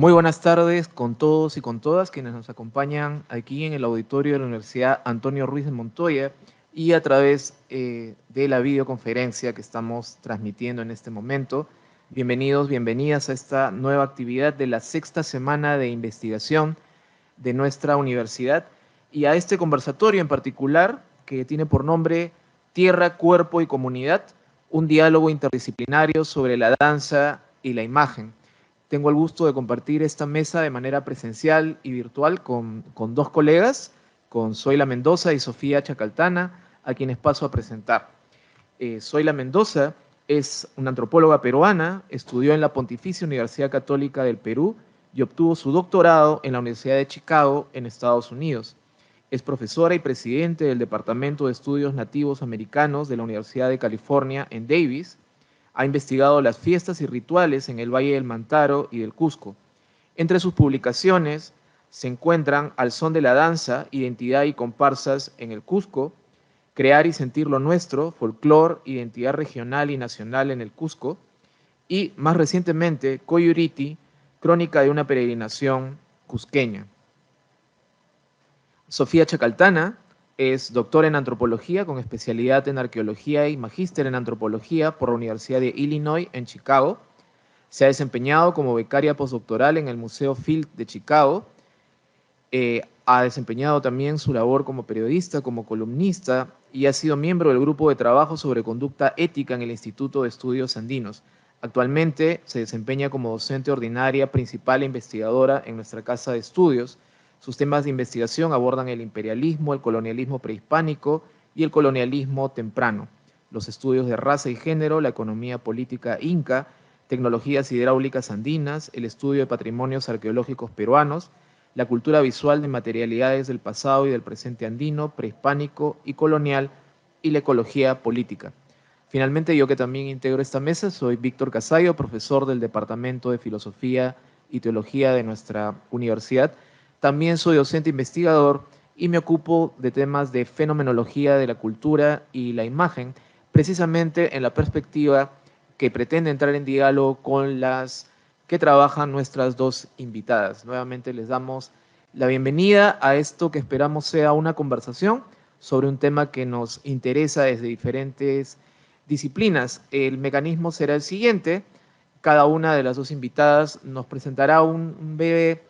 Muy buenas tardes con todos y con todas quienes nos acompañan aquí en el auditorio de la Universidad Antonio Ruiz de Montoya y a través de la videoconferencia que estamos transmitiendo en este momento. Bienvenidos, bienvenidas a esta nueva actividad de la sexta semana de investigación de nuestra universidad y a este conversatorio en particular que tiene por nombre Tierra, Cuerpo y Comunidad, un diálogo interdisciplinario sobre la danza y la imagen. Tengo el gusto de compartir esta mesa de manera presencial y virtual con dos colegas, con Zoila Mendoza y Sofía Chacaltana, a quienes paso a presentar. Zoila Mendoza es una antropóloga peruana, estudió en la Pontificia Universidad Católica del Perú y obtuvo su doctorado en la Universidad de Chicago, en Estados Unidos. Es profesora y presidente del Departamento de Estudios Nativos Americanos de la Universidad de California en Davis. Ha investigado las fiestas y rituales en el Valle del Mantaro y del Cusco. Entre sus publicaciones se encuentran Al son de la danza, identidad y comparsas en el Cusco, Crear y sentir lo nuestro, folclor, identidad regional y nacional en el Cusco, y más recientemente Coyuriti, crónica de una peregrinación cusqueña. Sofía Chacaltana es doctora en antropología con especialidad en arqueología y magíster en antropología por la Universidad de Illinois en Chicago. Se ha desempeñado como becaria postdoctoral en el Museo Field de Chicago. Ha desempeñado también su labor como periodista, como columnista y ha sido miembro del grupo de trabajo sobre conducta ética en el Instituto de Estudios Andinos. Actualmente se desempeña como docente ordinaria principal e investigadora en nuestra casa de estudios. Sus temas de investigación abordan el imperialismo, el colonialismo prehispánico y el colonialismo temprano, los estudios de raza y género, la economía política inca, tecnologías hidráulicas andinas, el estudio de patrimonios arqueológicos peruanos, la cultura visual de materialidades del pasado y del presente andino, prehispánico y colonial, y la ecología política. Finalmente, yo que también integro esta mesa, soy Víctor Casayo, profesor del Departamento de Filosofía y Teología de nuestra universidad. También soy docente investigador y me ocupo de temas de fenomenología de la cultura y la imagen, precisamente en la perspectiva que pretende entrar en diálogo con las que trabajan nuestras dos invitadas. Nuevamente les damos la bienvenida a esto que esperamos sea una conversación sobre un tema que nos interesa desde diferentes disciplinas. El mecanismo será el siguiente. Cada una de las dos invitadas nos presentará un breve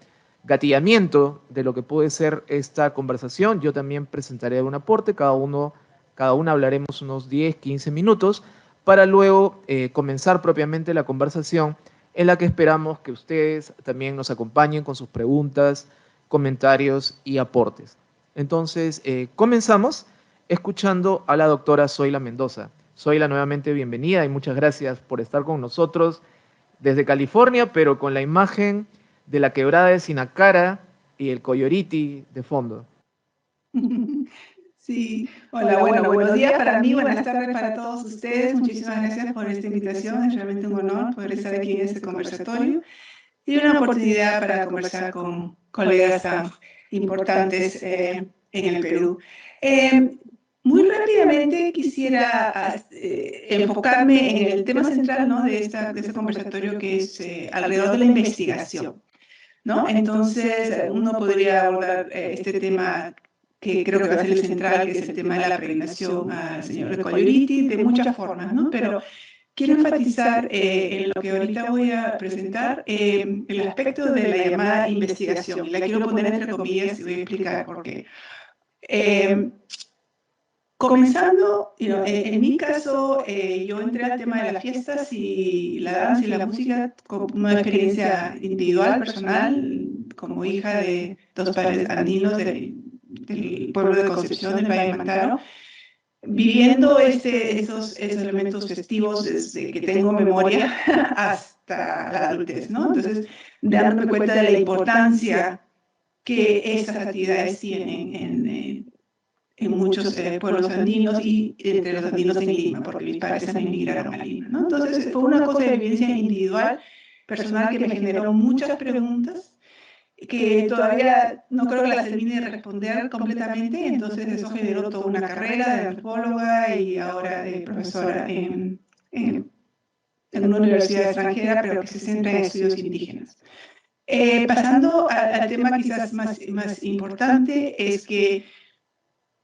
gatillamiento de lo que puede ser esta conversación. Yo también presentaré un aporte, cada una hablaremos unos 10, 15 minutos para luego comenzar propiamente la conversación en la que esperamos que ustedes también nos acompañen con sus preguntas, comentarios y aportes. Entonces, comenzamos escuchando a la doctora Zoila Mendoza. Zoila, nuevamente bienvenida y muchas gracias por estar con nosotros desde California, pero con la imagen de la quebrada de Sinacara y el Coyoriti de fondo. Sí, hola, bueno, buenos días para mí, buenas tardes para todos ustedes. Muchísimas gracias por esta invitación. Es realmente un honor poder estar aquí en este conversatorio y una oportunidad para conversar con colegas tan importantes en el Perú. Muy rápidamente quisiera enfocarme en el tema central, ¿no?, de este conversatorio, que es alrededor de la investigación, ¿no? Entonces, uno podría abordar este tema que creo que va a ser el central, que es el tema de la peregrinación al señor de Coyuriti, de muchas formas, ¿no? Pero quiero enfatizar en lo que ahorita voy a presentar, el aspecto de la llamada investigación. Y la quiero poner entre comillas y voy a explicar por qué. Comenzando, en mi caso, yo entré al tema de las fiestas y la danza y la música como una experiencia individual, personal, como hija de dos padres andinos del pueblo de Concepción, del Valle de Mantaro, viviendo esos elementos festivos desde que tengo memoria hasta la adultez, ¿no? Entonces, dándome cuenta de la importancia que estas actividades tienen en muchos pueblos andinos y entre los andinos en Lima, porque mis padres también migraron a Lima, ¿no? Entonces, fue una cosa de vivencia individual, personal, que me generó muchas preguntas que todavía no creo que las termine de responder completamente. Entonces eso generó toda una carrera de antropóloga y ahora de profesora en una universidad extranjera, pero que se centra en estudios indígenas. Pasando al tema quizás más importante, es que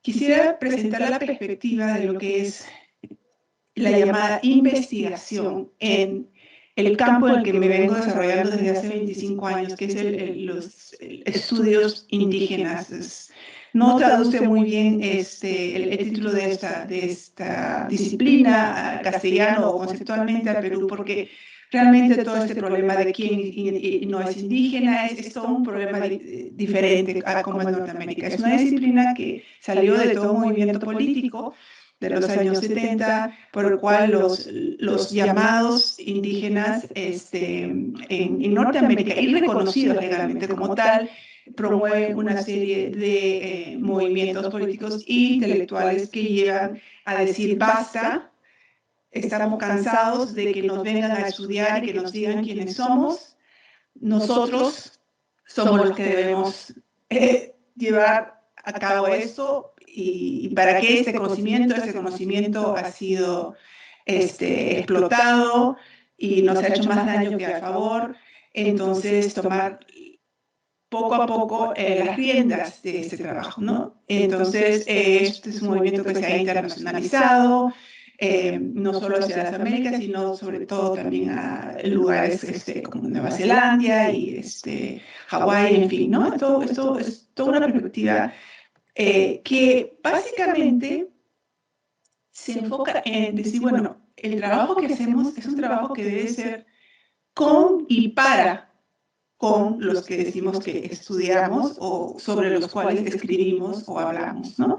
quisiera presentar la perspectiva de lo que es la llamada investigación en el campo en el que me vengo desarrollando desde hace 25 años, que es los estudios indígenas. No traduce muy bien el título de esta disciplina al castellano o conceptualmente al Perú, porque realmente todo este problema de quién no es indígena es todo un problema diferente a como en Norteamérica. Es una disciplina que salió de todo un movimiento político de los años 70, por el cual los llamados indígenas en Norteamérica, y reconocidos legalmente como tal, promueven una serie de movimientos políticos e intelectuales que llegan a decir basta, estamos cansados de que nos vengan a estudiar y que nos digan quiénes somos. Nosotros somos los que debemos llevar a cabo esto, y para que ese conocimiento ha sido explotado y nos ha hecho más daño que a favor. Entonces, tomar poco a poco las riendas de este trabajo, ¿no? Entonces, este es un movimiento que se ha internacionalizado, no solo hacia las Américas, sino sobre todo también a lugares como Nueva Zelanda y Hawái, en fin, ¿no? Esto es toda una perspectiva que básicamente se enfoca en decir, bueno, el trabajo que hacemos es un trabajo que debe ser con y para con los que decimos que estudiamos o sobre los cuales escribimos o hablamos, ¿no?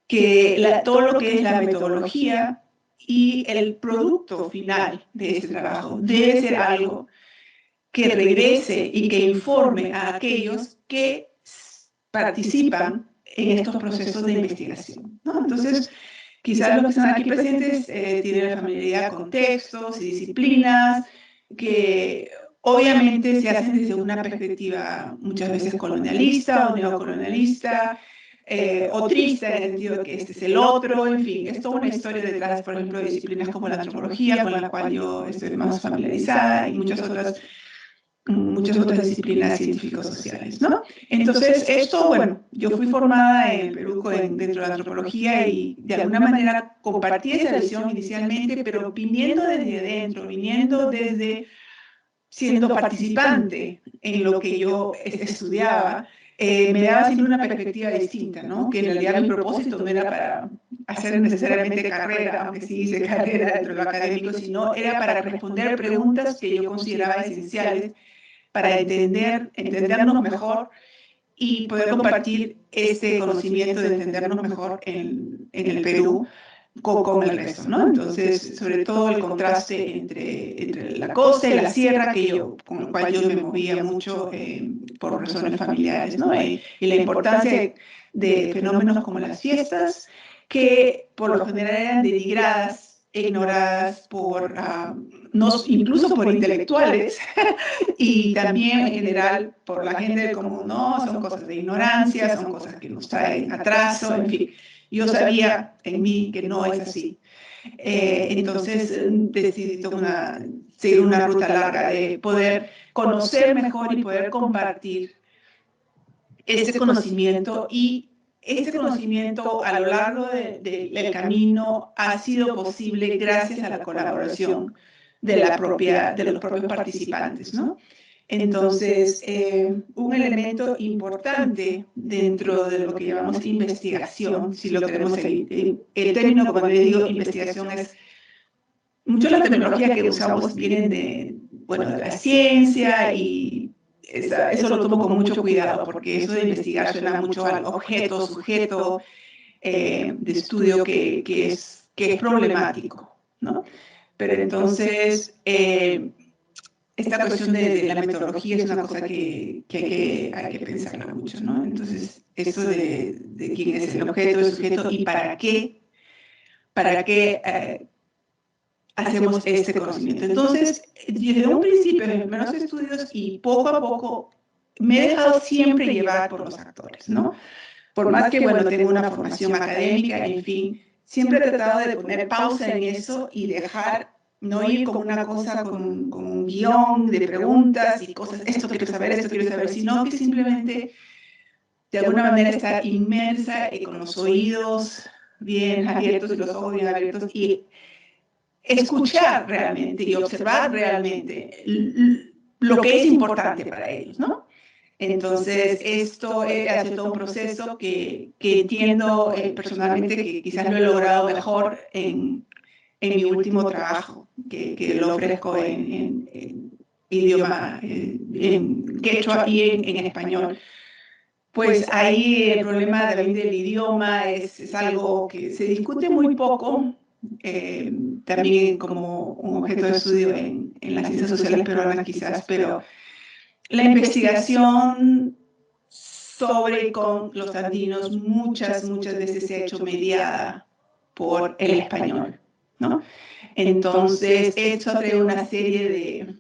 Que todo lo que es la metodología y el producto final de ese trabajo debe ser algo que regrese y que informe a aquellos que participan en estos procesos de investigación, ¿no? Entonces, quizás los que están aquí presentes tienen familiaridad con textos y disciplinas que obviamente se hacen desde una perspectiva muchas veces colonialista o neocolonialista, o triste en el sentido de que este es el otro, en fin, es toda una historia detrás, por ejemplo, de disciplinas como la antropología, con la cual yo estoy más familiarizada, y muchas otras disciplinas científico-sociales, ¿no? Entonces, esto, bueno, yo fui formada en Perú dentro de la antropología y de alguna manera compartí esa visión inicialmente, pero viniendo desde dentro, viniendo desde siendo participante en lo que yo estudiaba, me daba siempre una perspectiva distinta, ¿no? Que en realidad mi propósito no era para hacer necesariamente carrera, aunque sí hice carrera dentro de lo académico, sino era para responder preguntas que yo consideraba esenciales para entendernos mejor y poder compartir este conocimiento de entendernos mejor en el Perú con el resto, ¿no? Entonces, sobre todo el contraste entre la costa y la sierra, con el cual yo me movía mucho por razones familiares, ¿no? Y la importancia de fenómenos como las fiestas, que por lo general eran denigradas e ignoradas incluso por intelectuales y también en general por la gente, como no, son cosas de ignorancia, son cosas que nos traen atraso, en fin. Yo sabía en mí que no es así. Entonces decidí seguir una ruta larga de poder conocer mejor y poder compartir este conocimiento, y este conocimiento a lo largo del camino ha sido posible gracias a la colaboración de los propios participantes, ¿no? Entonces, un elemento importante dentro de lo que llamamos investigación, si lo queremos seguir, el término, como le digo, investigación es, mucho de la terminología que usamos vienen de la ciencia, y eso lo tomo con mucho cuidado, porque eso de investigar suena mucho al objeto, sujeto de estudio que es problemático, ¿no? Pero entonces, esta cuestión de la metodología es una cosa que hay que pensarla mucho, ¿no? Entonces, eso de quién es el objeto, el sujeto y para qué hacemos este conocimiento. Entonces, desde un principio, en los primeros estudios y poco a poco, me he dejado siempre llevar por los actores, ¿no? Por más que, tengo una formación académica, en fin, siempre he tratado de poner pausa en eso y dejar no ir como una cosa con un guión de preguntas y cosas, esto quiero saber, sino que simplemente de alguna manera estar inmersa y con los oídos bien abiertos y los ojos bien abiertos y escuchar realmente y observar realmente lo que es importante para ellos, ¿no? Entonces, esto ha sido todo un proceso que entiendo personalmente que quizás lo he logrado mejor en mi último trabajo, que lo ofrezco en idioma, en quechua y en español. Pues ahí el problema también del idioma es algo que se discute muy poco, también como un objeto de estudio en las ciencias sociales peruanas quizás, pero la investigación sobre con los andinos muchas veces se ha hecho mediada por el español, ¿no? Entonces, esto ha traído una serie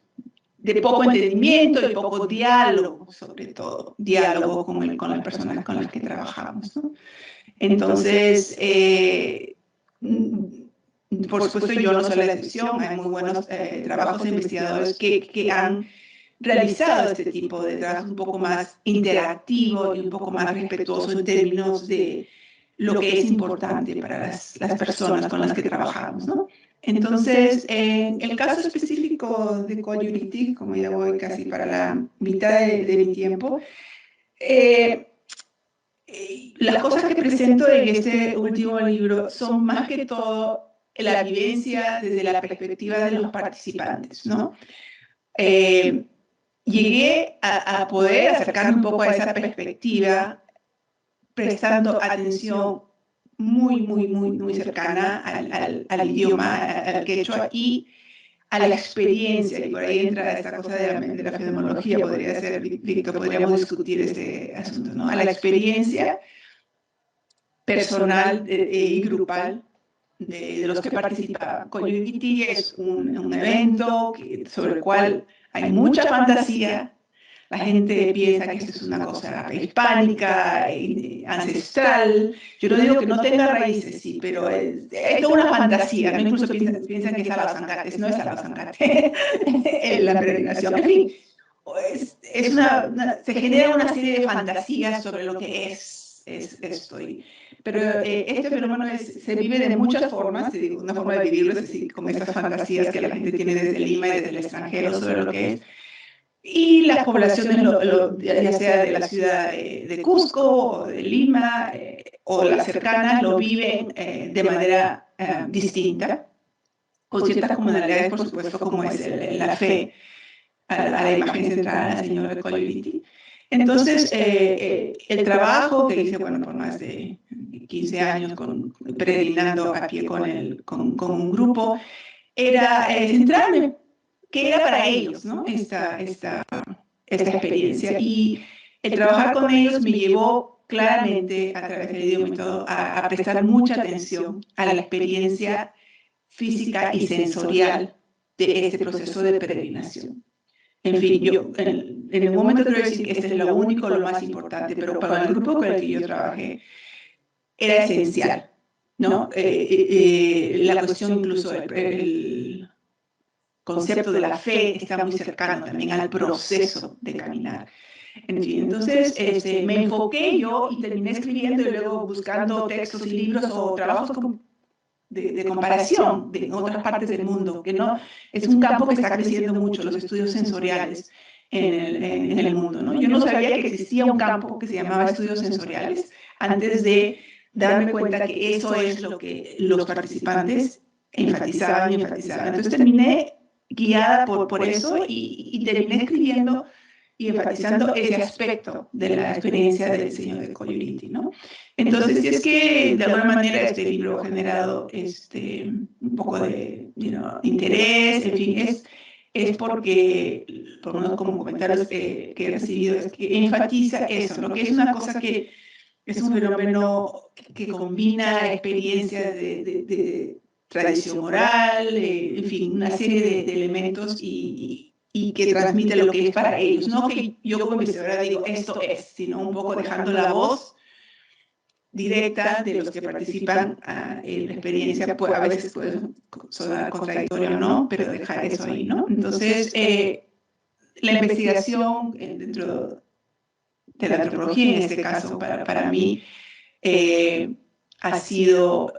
de poco entendimiento y poco diálogo, sobre todo, diálogo con las personas con las que trabajamos, ¿no? Entonces, por supuesto, yo no soy la excepción, hay muy buenos trabajos de investigadores que han realizado este tipo de trabajo un poco más interactivo y un poco más respetuoso en términos de lo que es importante para las personas con las que trabajamos, ¿no? Entonces, en el caso específico de Coyoliti, como ya voy casi para la mitad de mi tiempo, las cosas que presento en este último libro son más que todo la vivencia desde la perspectiva de los participantes, ¿no? Llegué a poder acercarme un poco a esa perspectiva prestando atención muy cercana al idioma, al quechua y a la experiencia, y por ahí entra esta cosa de la fenomenología, podría ser, Víctor, podríamos discutir este asunto, ¿no? A la experiencia personal y grupal de los que participaban. Coyoliti es un evento sobre el cual hay mucha fantasía. La gente piensa que esto es una cosa prehispánica, ancestral. Yo no digo que no tenga raíces, sí, pero es toda una fantasía, ¿no? Incluso piensan que es Alauzancates, no es Alauzancates, la peregrinación. En fin, se genera una serie de fantasías sobre lo que es esto. Pero este fenómeno se vive de muchas formas, te digo, una forma de vivirlo es decir, como estas fantasías que la gente tiene desde Lima y desde el extranjero sobre lo que es. Y las poblaciones, ya sea de la ciudad de Cusco o de Lima o las cercanas, lo viven de manera distinta, con ciertas comunalidades, por supuesto, como es la fe a la imagen central del Señor de Coyoliti. Entonces, el trabajo que hice, bueno, por más de 15 años, peregrinando a pie con un grupo, era centrarme qué era para ellos, ¿no? Esta experiencia. Y el trabajar con ellos me llevó claramente, a través del idioma y todo, a prestar mucha atención a la experiencia física y sensorial de este proceso de peregrinación. En fin, yo en el momento quiero decir que este es lo único, lo más importante, pero para el grupo con el que yo trabajé era esencial, ¿no? La cuestión incluso el concepto de la fe está muy cercano también al proceso de caminar. En fin, entonces me enfoqué yo y terminé escribiendo y luego buscando textos y libros o trabajos de comparación de otras partes del mundo, que no es un campo que está creciendo mucho, los estudios sensoriales en el mundo, ¿no? Yo no sabía que existía un campo que se llamaba estudios sensoriales antes de darme cuenta que eso es lo que los participantes enfatizaban. Entonces terminé guiada por eso y terminé escribiendo y enfatizando ese aspecto de la experiencia del Señor de Coyoliti, ¿no? Entonces, si es que de alguna manera este libro ha generado un poco de interés, en fin, es porque, por lo menos como comentarios que he recibido, es que enfatiza eso, ¿no? Que es una cosa que es un fenómeno que combina experiencias de tradición oral, en fin, una serie de elementos y que transmite lo que es para ellos. No que yo como investigadora digo esto es, sino un poco dejando la voz directa de los que participan en la experiencia, pues, a veces puede sonar contradictorio o no, pero dejar eso ahí, ¿no? Entonces, la investigación dentro de la antropología, en este caso, para mí, ha sido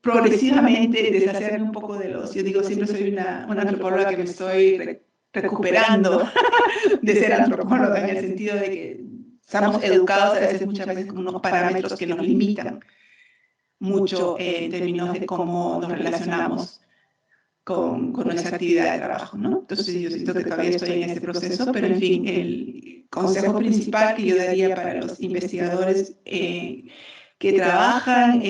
progresivamente deshacerme un poco de los, yo digo, siempre soy una antropóloga que me estoy recuperando de ser antropóloga, en el sentido de que estamos educados a veces, muchas veces, con unos parámetros que nos limitan mucho en términos de cómo nos relacionamos con nuestra actividad de trabajo, ¿no? Entonces yo siento que todavía estoy en ese proceso, pero en fin, el consejo principal que yo daría para los investigadores que trabajan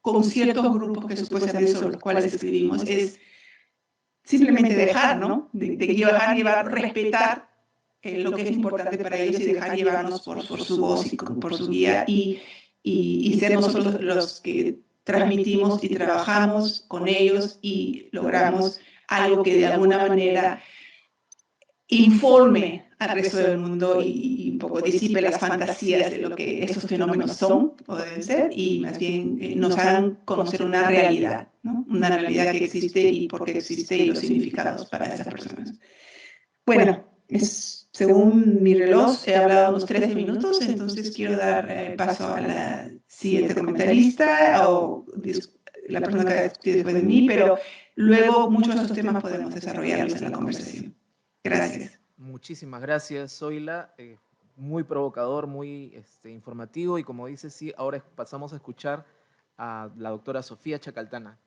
con ciertos grupos que supuestamente sobre los cuales escribimos es simplemente dejar, ¿no? De llevar, respetar lo que es importante para ellos y dejar llevarnos por su voz y por su guía y ser nosotros los que transmitimos y trabajamos con ellos y logramos algo que de alguna manera informe al resto del mundo y un poco disipe las fantasías de lo que estos fenómenos son o deben ser, y más bien nos hagan conocer una realidad, ¿no? Una realidad que existe y por qué existe y los significados para esas personas. Bueno, según mi reloj he hablado unos 13 minutos, entonces quiero dar paso a la siguiente comentarista o la persona que va a discutir después de mí, pero luego muchos de estos temas podemos desarrollarlos en la conversación. Gracias. Muchísimas gracias, Zoila. Muy provocador, muy informativo, y como dices, sí, ahora pasamos a escuchar a la doctora Sofía Chacaltana.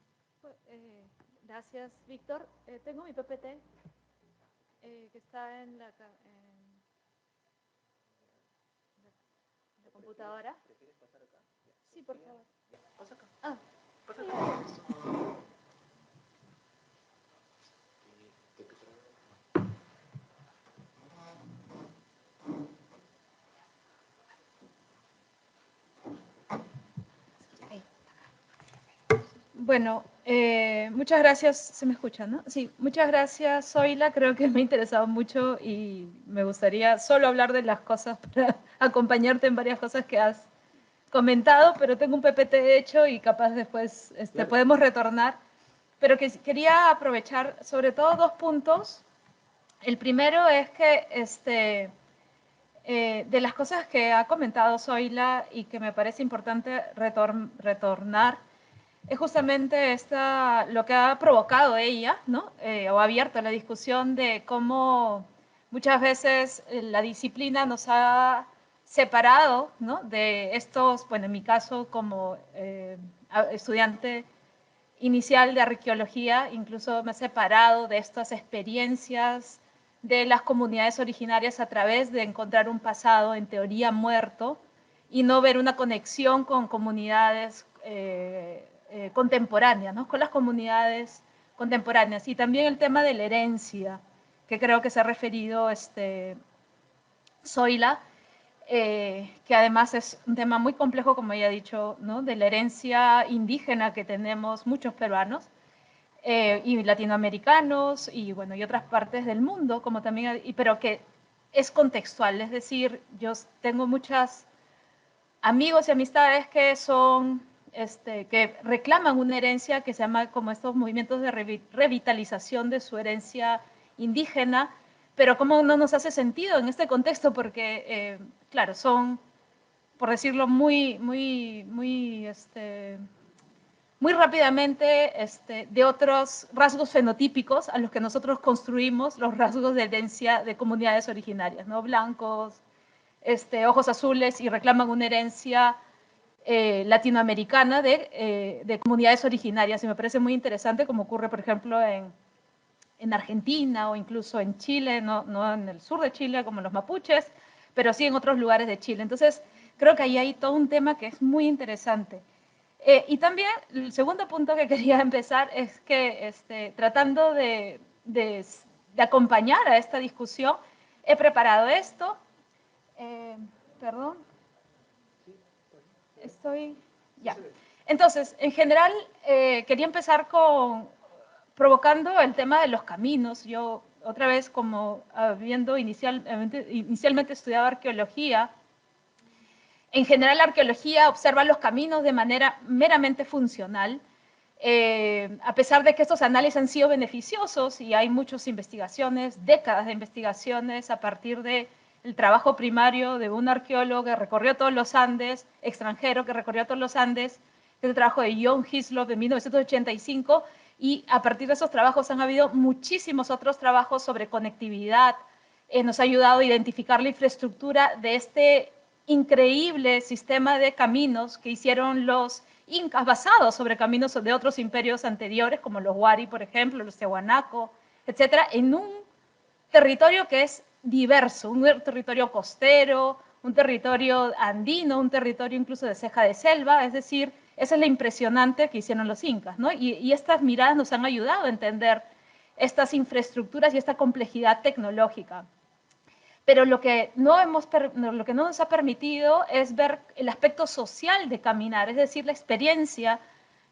Gracias, Víctor. Tengo mi PPT que está en la computadora. ¿Prefieres pasar acá? Sí, por favor. Pasa acá. Ah. Pasa acá. Bueno, muchas gracias. ¿Se me escucha, no? Sí, muchas gracias, Zoila. Creo que me ha interesado mucho y me gustaría solo hablar de las cosas para acompañarte en varias cosas que has comentado, pero tengo un PPT hecho y capaz después claro, podemos retornar. Pero quería aprovechar sobre todo dos puntos. El primero es que de las cosas que ha comentado Zoila y que me parece importante retornar es justamente lo que ha provocado ella, ¿no? O ha abierto la discusión de cómo muchas veces la disciplina nos ha separado, ¿no? De estos, bueno, en mi caso como estudiante inicial de arqueología, incluso me he separado de estas experiencias de las comunidades originarias a través de encontrar un pasado en teoría muerto y no ver una conexión con comunidades contemporáneas, ¿no? Con las comunidades contemporáneas. Y también el tema de la herencia, que creo que se ha referido Zoila, que además es un tema muy complejo, como ya he dicho, ¿no? De la herencia indígena que tenemos muchos peruanos y latinoamericanos y, bueno, y otras partes del mundo, como también, pero que es contextual, es decir, yo tengo muchos amigos y amistades que son, que reclaman una herencia que se llama como estos movimientos de revitalización de su herencia indígena, pero cómo no nos hace sentido en este contexto porque, claro, son, por decirlo muy rápidamente, de otros rasgos fenotípicos a los que nosotros construimos los rasgos de herencia de comunidades originarias, ¿no? Blancos, ojos azules, y reclaman una herencia latinoamericana de comunidades originarias, y me parece muy interesante, como ocurre, por ejemplo, en Argentina o incluso en Chile, no en el sur de Chile como los mapuches, pero sí en otros lugares de Chile. Entonces, creo que ahí hay todo un tema que es muy interesante. Y también, el segundo punto que quería empezar es que tratando de acompañar a esta discusión, he preparado esto. Perdón. Estoy... Ya. Entonces, en general, quería empezar provocando el tema de los caminos. Yo, otra vez, como habiendo inicialmente estudiado arqueología, En general, la arqueología observa los caminos de manera meramente funcional, a pesar de que estos análisis han sido beneficiosos y hay muchas investigaciones, décadas de investigaciones a partir del trabajo primario de un arqueólogo que recorrió todos los Andes, extranjero que recorrió todos los Andes, que es el trabajo de John Hislop de 1985, y a partir de esos trabajos han habido muchísimos otros trabajos sobre conectividad. Nos ha ayudado a identificar la infraestructura de este increíble sistema de caminos que hicieron los incas, basados sobre caminos de otros imperios anteriores, como los Wari, por ejemplo, los Tiahuanaco, etcétera, en un territorio que es diverso, un territorio costero, un territorio andino, un territorio incluso de ceja de selva, es decir, esa es la impresionante que hicieron los incas, ¿no? Y estas miradas nos han ayudado a entender estas infraestructuras y esta complejidad tecnológica. Pero lo que no nos ha permitido es ver el aspecto social de caminar, es decir, la experiencia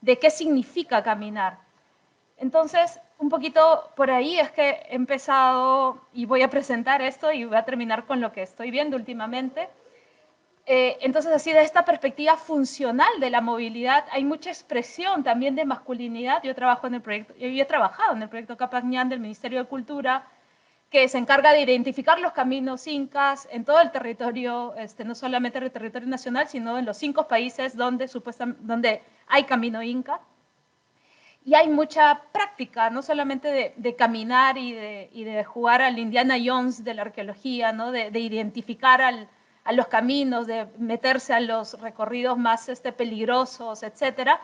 de qué significa caminar. Entonces, un poquito por ahí es que he empezado y voy a presentar esto y voy a terminar con lo que estoy viendo últimamente. Entonces, así de esta perspectiva funcional de la movilidad, hay mucha expresión también de masculinidad. Yo he trabajado en el proyecto Capac Ñan del Ministerio de Cultura, que se encarga de identificar los caminos incas en todo el territorio, no solamente en el territorio nacional, sino en los 5 países donde hay camino inca. Y hay mucha práctica, no solamente de caminar y de jugar al Indiana Jones de la arqueología, ¿no? de identificar a los caminos, de meterse a los recorridos más peligrosos, etc.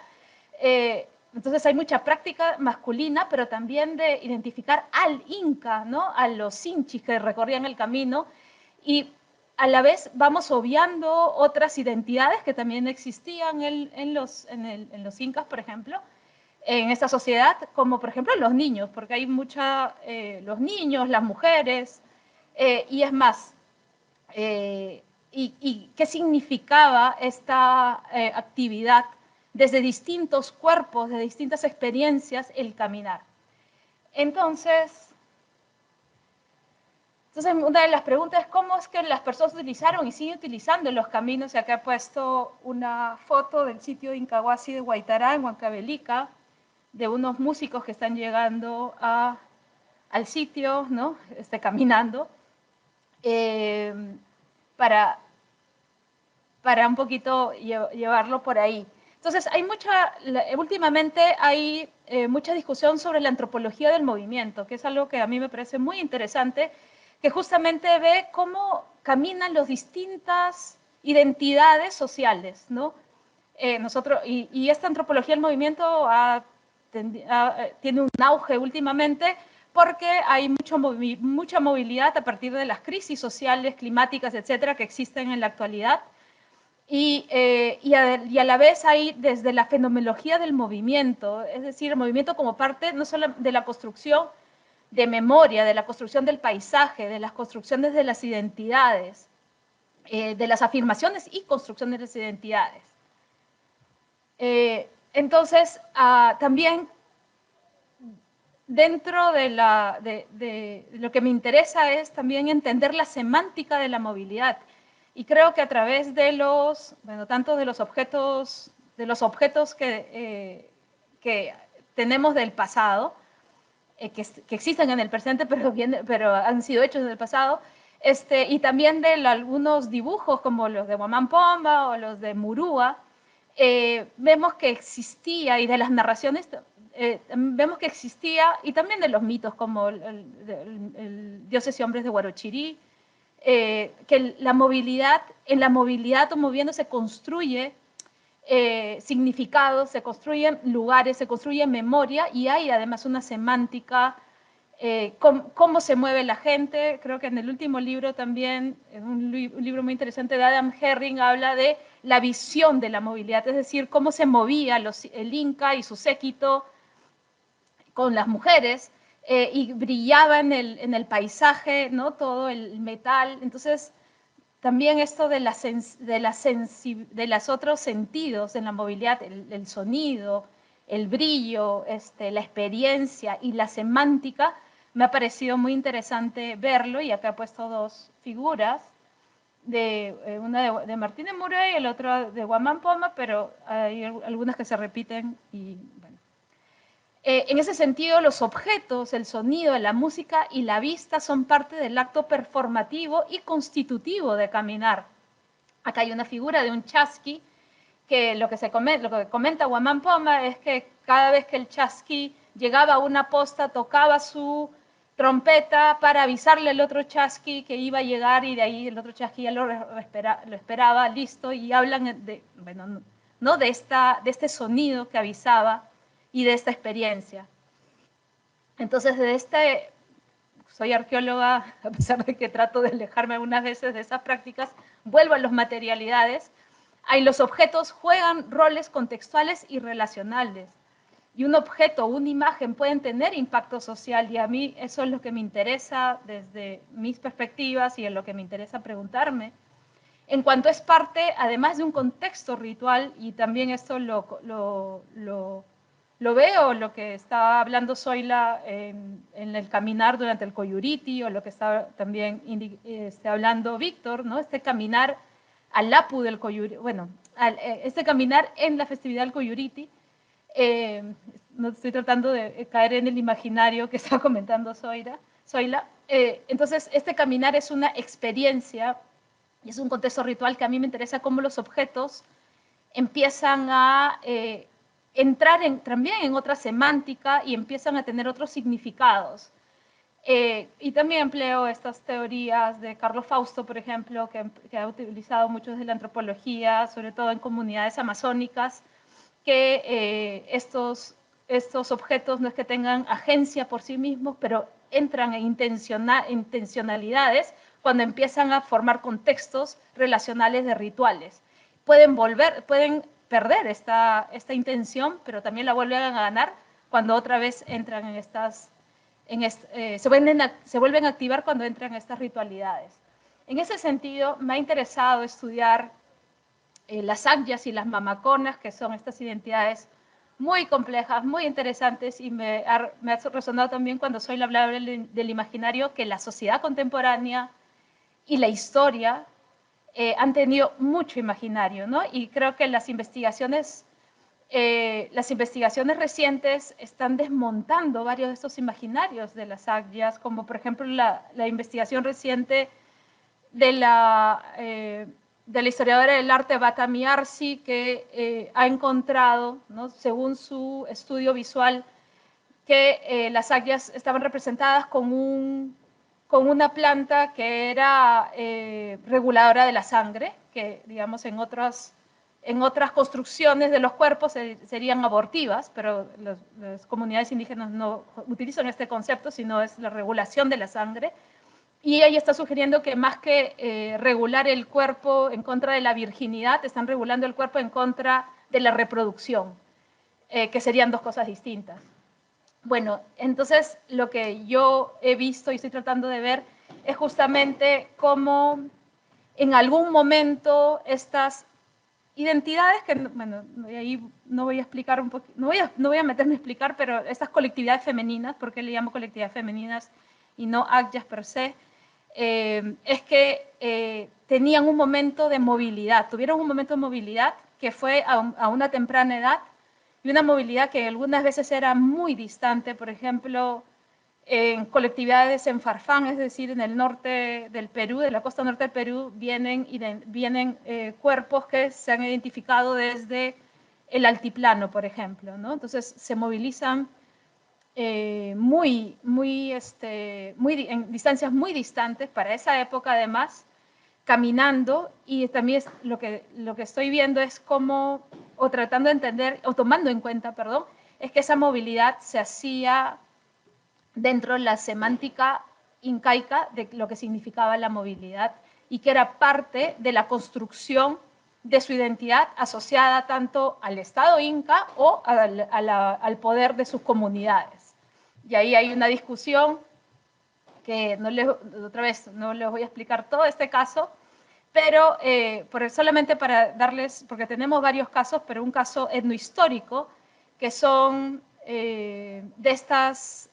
Entonces hay mucha práctica masculina, pero también de identificar al inca, ¿no? A los sinchis que recorrían el camino, y a la vez vamos obviando otras identidades que también existían en los incas, por ejemplo, en esta sociedad, como por ejemplo los niños, porque hay los niños, las mujeres, y es más, y qué significaba esta actividad desde distintos cuerpos, de distintas experiencias, el caminar. Entonces, una de las preguntas es cómo es que las personas utilizaron y siguen utilizando los caminos. Y acá he puesto una foto del sitio Incahuasi de Huaytará, en Huancavelica, de unos músicos que están llegando al sitio, ¿no? Caminando, para un poquito llevarlo por ahí. Entonces, últimamente hay mucha discusión sobre la antropología del movimiento, que es algo que a mí me parece muy interesante, que justamente ve cómo caminan las distintas identidades sociales, ¿no? Y esta antropología del movimiento tiene un auge últimamente porque hay mucha movilidad a partir de las crisis sociales, climáticas, etcétera, que existen en la actualidad. Y a la vez hay desde la fenomenología del movimiento, es decir, el movimiento como parte no solo de la construcción de memoria, de la construcción del paisaje, de las construcciones de las identidades, de las afirmaciones y construcciones de las identidades. Entonces, también dentro de lo que me interesa es también entender la semántica de la movilidad. Y creo que a través de tanto de los objetos que tenemos del pasado, que existen en el presente, pero han sido hechos en el pasado, y también de algunos dibujos como los de Guamán Pomba o los de Murúa, vemos que existía, y de las narraciones vemos que existía, y también de los mitos como el Dioses y Hombres de Huarochirí, que en la movilidad o moviendo se construye significados, se construyen lugares, se construye memoria, y hay además una semántica, cómo se mueve la gente. Creo que en el último libro también, en un libro muy interesante de Adam Herring, habla de la visión de la movilidad, es decir, cómo se movía el Inca y su séquito con las mujeres, y brillaba en el paisaje, ¿no? Todo el metal. Entonces, también esto de los otros sentidos en la movilidad, el sonido, el brillo, la experiencia y la semántica, me ha parecido muy interesante verlo, y acá he puesto 2 figuras. una de Martínez Murray y el otro de Guamán Poma, pero hay algunas que se repiten y bueno. En ese sentido, los objetos, el sonido, la música y la vista son parte del acto performativo y constitutivo de caminar. Acá hay una figura de un chasqui que lo que comenta Guamán Poma es que cada vez que el chasqui llegaba a una posta, tocaba su trompeta para avisarle al otro chasqui que iba a llegar y de ahí el otro chasqui ya lo esperaba, listo, y hablan de, bueno, ¿no? de este sonido que avisaba y de esta experiencia. Entonces, soy arqueóloga, a pesar de que trato de alejarme algunas veces de esas prácticas, vuelvo a las materialidades. Ahí los objetos juegan roles contextuales y relacionales. Y un objeto, una imagen pueden tener impacto social y a mí eso es lo que me interesa desde mis perspectivas y en lo que me interesa preguntarme. En cuanto es parte, además de un contexto ritual, y también esto lo veo, lo que estaba hablando Zoila en el caminar durante el Coyuriti, o lo que estaba también hablando Víctor, ¿no? Este caminar al Lapu del Coyuriti, bueno, este caminar en la festividad del Coyuriti, no estoy tratando de caer en el imaginario que estaba comentando Zoila. Entonces, este caminar es una experiencia y es un contexto ritual que a mí me interesa cómo los objetos empiezan a entrar también en otra semántica y empiezan a tener otros significados. Y también empleo estas teorías de Carlos Fausto, por ejemplo, que ha utilizado mucho desde la antropología, sobre todo en comunidades amazónicas, que estos objetos no es que tengan agencia por sí mismos, pero entran en intencionalidades cuando empiezan a formar contextos relacionales de rituales. Pueden perder esta intención, pero también la vuelven a ganar cuando otra vez entran se vuelven a activar cuando entran en estas ritualidades. En ese sentido, me ha interesado estudiar las agyas y las mamaconas, que son estas identidades muy complejas, muy interesantes, y me ha resonado también cuando Zoila hablaba del imaginario, que la sociedad contemporánea y la historia han tenido mucho imaginario, ¿no? Y creo que las investigaciones recientes están desmontando varios de estos imaginarios de las agyas, como por ejemplo la investigación reciente de la historiadora del arte Batami Arsi, que ha encontrado, ¿no? según su estudio visual, que las agyas estaban representadas con una planta que era reguladora de la sangre, que digamos en otras construcciones de los cuerpos serían abortivas, pero las comunidades indígenas no utilizan este concepto, sino es la regulación de la sangre. Y ella está sugiriendo que más que regular el cuerpo en contra de la virginidad, están regulando el cuerpo en contra de la reproducción, que serían dos cosas distintas. Bueno, entonces lo que yo he visto y estoy tratando de ver es justamente cómo en algún momento estas identidades, que bueno, ahí no voy a explicar un poquito, no voy a meterme a explicar, pero estas colectividades femeninas, ¿por qué le llamo colectividades femeninas y no agyas per se? Es que tenían un momento de movilidad, tuvieron un momento de movilidad que fue a una temprana edad, y una movilidad que algunas veces era muy distante, por ejemplo, en colectividades en Farfán, es decir, en el norte del Perú, de la costa norte del Perú, vienen cuerpos que se han identificado desde el altiplano, por ejemplo, ¿no? Entonces se movilizan en distancias muy distantes para esa época, además, caminando, y también lo que estoy viendo es cómo, o tratando de entender, o tomando en cuenta, perdón, es que esa movilidad se hacía dentro de la semántica incaica de lo que significaba la movilidad y que era parte de la construcción de su identidad asociada tanto al Estado inca o al poder de sus comunidades. Y ahí hay una discusión que otra vez no les voy a explicar todo este caso, pero solamente para darles, porque tenemos varios casos, pero un caso etnohistórico, que son de estos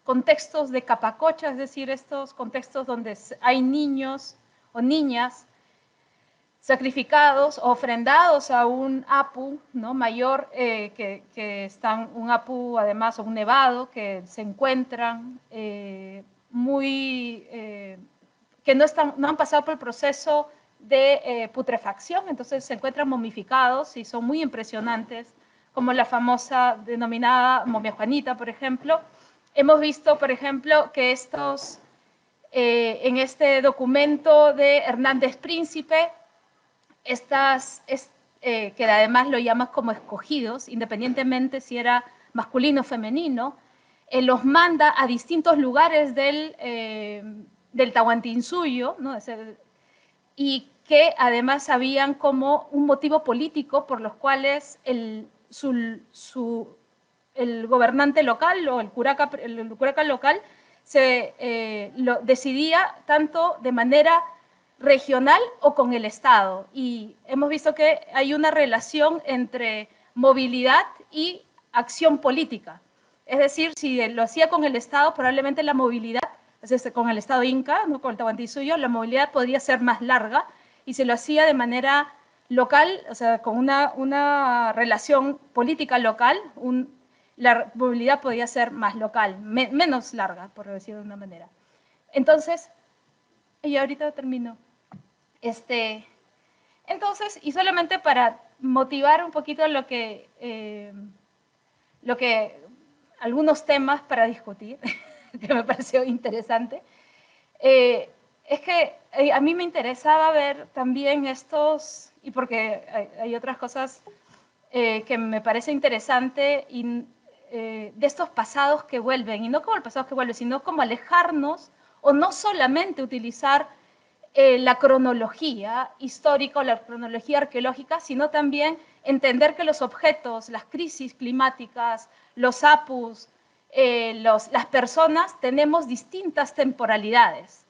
contextos de capacocha, es decir, estos contextos donde hay niños o niñas sacrificados, ofrendados a un apu, ¿no? Mayor, que están, un apu además, o un nevado, que se encuentran que no han pasado por el proceso de putrefacción, entonces se encuentran momificados y son muy impresionantes, como la famosa denominada momia Juanita, por ejemplo. Hemos visto, por ejemplo, que en este documento de Hernández Príncipe, que además lo llamas como escogidos, independientemente si era masculino o femenino, los manda a distintos lugares del Tahuantinsuyo, ¿no? Y que además habían como un motivo político por los cuales el gobernante local o el curaca local lo decidía tanto de manera regional o con el Estado. Y hemos visto que hay una relación entre movilidad y acción política. Es decir, si lo hacía con el Estado, probablemente la movilidad, con el Estado Inca, ¿no? Con el Tahuantinsuyo, la movilidad podría ser más larga, y se lo hacía de manera local, o sea, con una relación política local, la movilidad podía ser más local, menos larga, por decirlo de una manera. Entonces, y ahorita termino. Entonces, y solamente para motivar un poquito algunos temas para discutir, que me pareció interesante, es que a mí me interesaba ver también y porque hay otras cosas que me parece interesante, de estos pasados que vuelven, y no como el pasado que vuelve, sino como alejarnos, o no solamente utilizar la cronología histórica o la cronología arqueológica, sino también entender que los objetos, las crisis climáticas, los apus, las personas, tenemos distintas temporalidades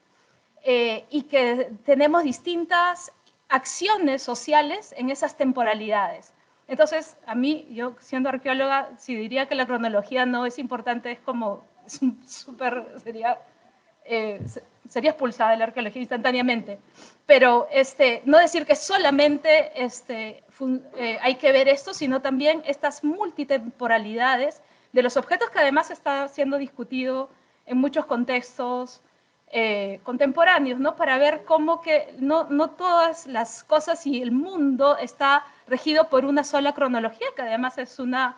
y que tenemos distintas acciones sociales en esas temporalidades. Entonces, a mí, yo siendo arqueóloga, si diría que la cronología no es importante, sería expulsada de la arqueología instantáneamente. Pero no decir que solamente hay que ver esto, sino también estas multitemporalidades de los objetos, que además está siendo discutido en muchos contextos contemporáneos, ¿no? Para ver cómo que no todas las cosas y el mundo está regido por una sola cronología, que además es una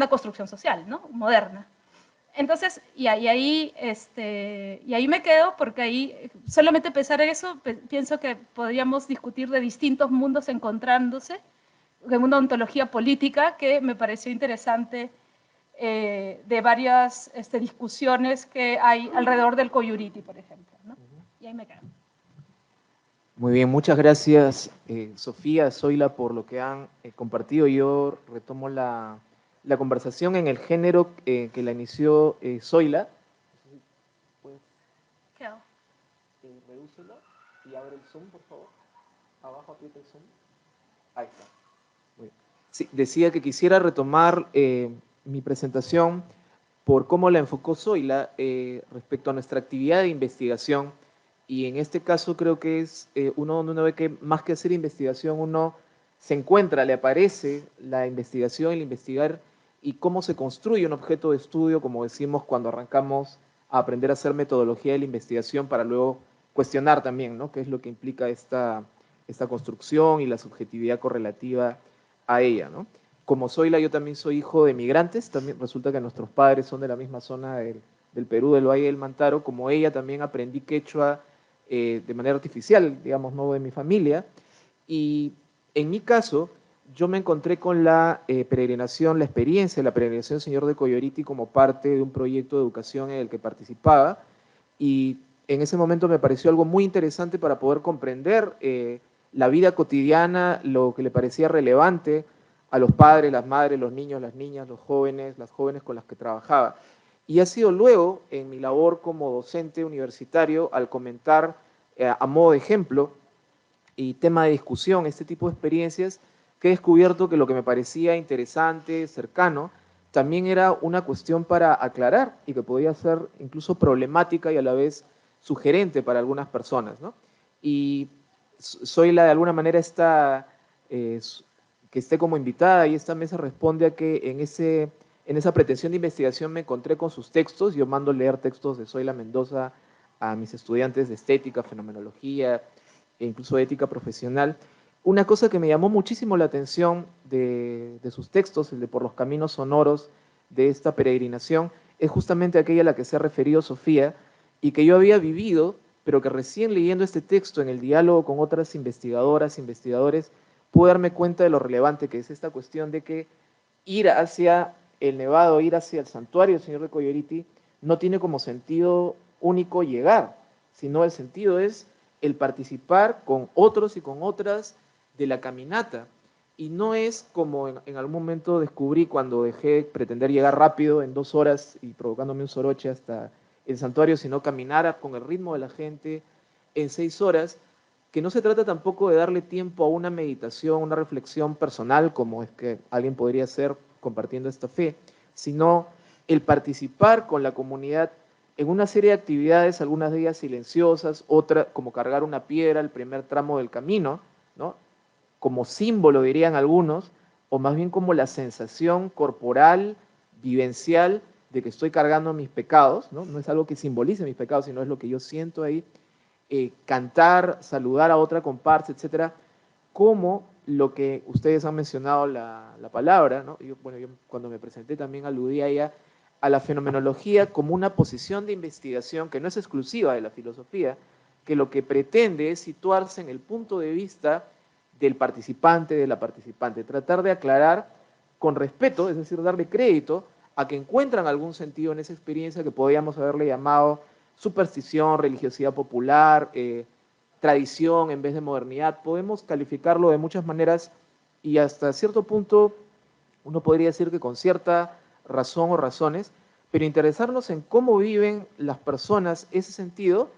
construcción social, ¿no? Moderna. Entonces, y ahí me quedo, porque ahí, solamente pensar en eso, pienso que podríamos discutir de distintos mundos encontrándose, de una ontología política que me pareció interesante, de varias discusiones que hay alrededor del Coyuriti, por ejemplo, ¿no? Y ahí me quedo. Muy bien, muchas gracias, Sofía, Zoila, por lo que han compartido. Yo retomo la conversación en el género que la inició Zoila. Redúcelo y abre el Zoom, por favor. Abajo aprieta el Zoom. Ahí está. Muy bien. Sí, decía que quisiera retomar mi presentación por cómo la enfocó Zoila respecto a nuestra actividad de investigación. Y en este caso creo que es donde uno ve que más que hacer investigación, uno se encuentra, le aparece la investigación, el investigar, y cómo se construye un objeto de estudio, como decimos cuando arrancamos a aprender a hacer metodología de la investigación, para luego cuestionar también, ¿no? Qué es lo que implica esta construcción y la subjetividad correlativa a ella, ¿no? Como Zoila, yo también soy hijo de migrantes, también resulta que nuestros padres son de la misma zona del Perú, del Valle del Mantaro. Como ella, también aprendí quechua de manera artificial, digamos, no de mi familia. Y en mi caso, yo me encontré con la peregrinación, la experiencia de la peregrinación Señor de Coyuriti como parte de un proyecto de educación en el que participaba, y en ese momento me pareció algo muy interesante para poder comprender la vida cotidiana, lo que le parecía relevante a los padres, las madres, los niños, las niñas, los jóvenes, las jóvenes con las que trabajaba. Y ha sido luego, en mi labor como docente universitario, al comentar a modo de ejemplo y tema de discusión este tipo de experiencias, que he descubierto que lo que me parecía interesante, cercano, también era una cuestión para aclarar y que podía ser incluso problemática y a la vez sugerente para algunas personas, ¿no? y Zoila de alguna manera está, que esté como invitada y esta mesa responde a que en esa pretensión de investigación me encontré con sus textos. Yo mando leer textos de Zoila Mendoza a mis estudiantes de estética, fenomenología e incluso ética profesional. Una cosa que me llamó muchísimo la atención de sus textos, el de Por los caminos sonoros de esta peregrinación, es justamente aquella a la que se ha referido Sofía y que yo había vivido, pero que recién leyendo este texto en el diálogo con otras investigadoras, investigadores, pude darme cuenta de lo relevante que es esta cuestión de que ir hacia el Nevado, ir hacia el santuario del Señor de Coyoliti, no tiene como sentido único llegar, sino el sentido es el participar con otros y con otras de la caminata. Y no es como en algún momento descubrí cuando dejé de pretender llegar rápido en 2 horas y provocándome un soroche hasta el santuario, sino caminar con el ritmo de la gente en 6 horas, que no se trata tampoco de darle tiempo a una meditación, una reflexión personal, como es que alguien podría hacer compartiendo esta fe, sino el participar con la comunidad en una serie de actividades, algunas de ellas silenciosas, otras como cargar una piedra, el primer tramo del camino, ¿no? Como símbolo, dirían algunos, o más bien como la sensación corporal, vivencial, de que estoy cargando mis pecados, ¿no? No es algo que simbolice mis pecados, sino es lo que yo siento ahí, cantar, saludar a otra comparsa, etcétera, como lo que ustedes han mencionado la palabra, ¿no? Yo cuando me presenté también aludí a ella, a la fenomenología como una posición de investigación que no es exclusiva de la filosofía, que lo que pretende es situarse en el punto de vista del participante, de la participante, tratar de aclarar con respeto, es decir, darle crédito a que encuentran algún sentido en esa experiencia que podríamos haberle llamado superstición, religiosidad popular, tradición en vez de modernidad. Podemos calificarlo de muchas maneras y hasta cierto punto uno podría decir que con cierta razón o razones, pero interesarnos en cómo viven las personas ese sentido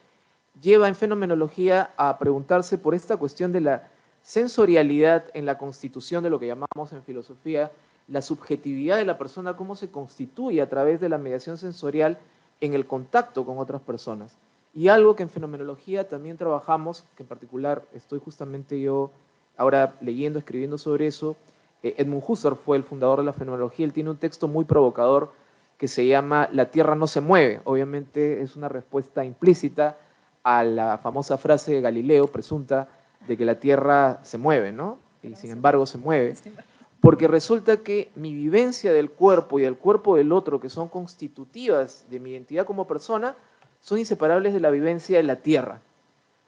lleva en fenomenología a preguntarse por esta cuestión de la sensorialidad en la constitución de lo que llamamos en filosofía la subjetividad de la persona, cómo se constituye a través de la mediación sensorial en el contacto con otras personas. Y algo que en fenomenología también trabajamos, que en particular estoy justamente yo ahora leyendo, escribiendo sobre eso, Edmund Husserl fue el fundador de la fenomenología, él tiene un texto muy provocador que se llama La Tierra no se mueve. Obviamente es una respuesta implícita a la famosa frase de Galileo, presunta, de que la Tierra se mueve, ¿no? Y sin embargo se mueve. Porque resulta que mi vivencia del cuerpo y del cuerpo del otro, que son constitutivas de mi identidad como persona, son inseparables de la vivencia de la Tierra.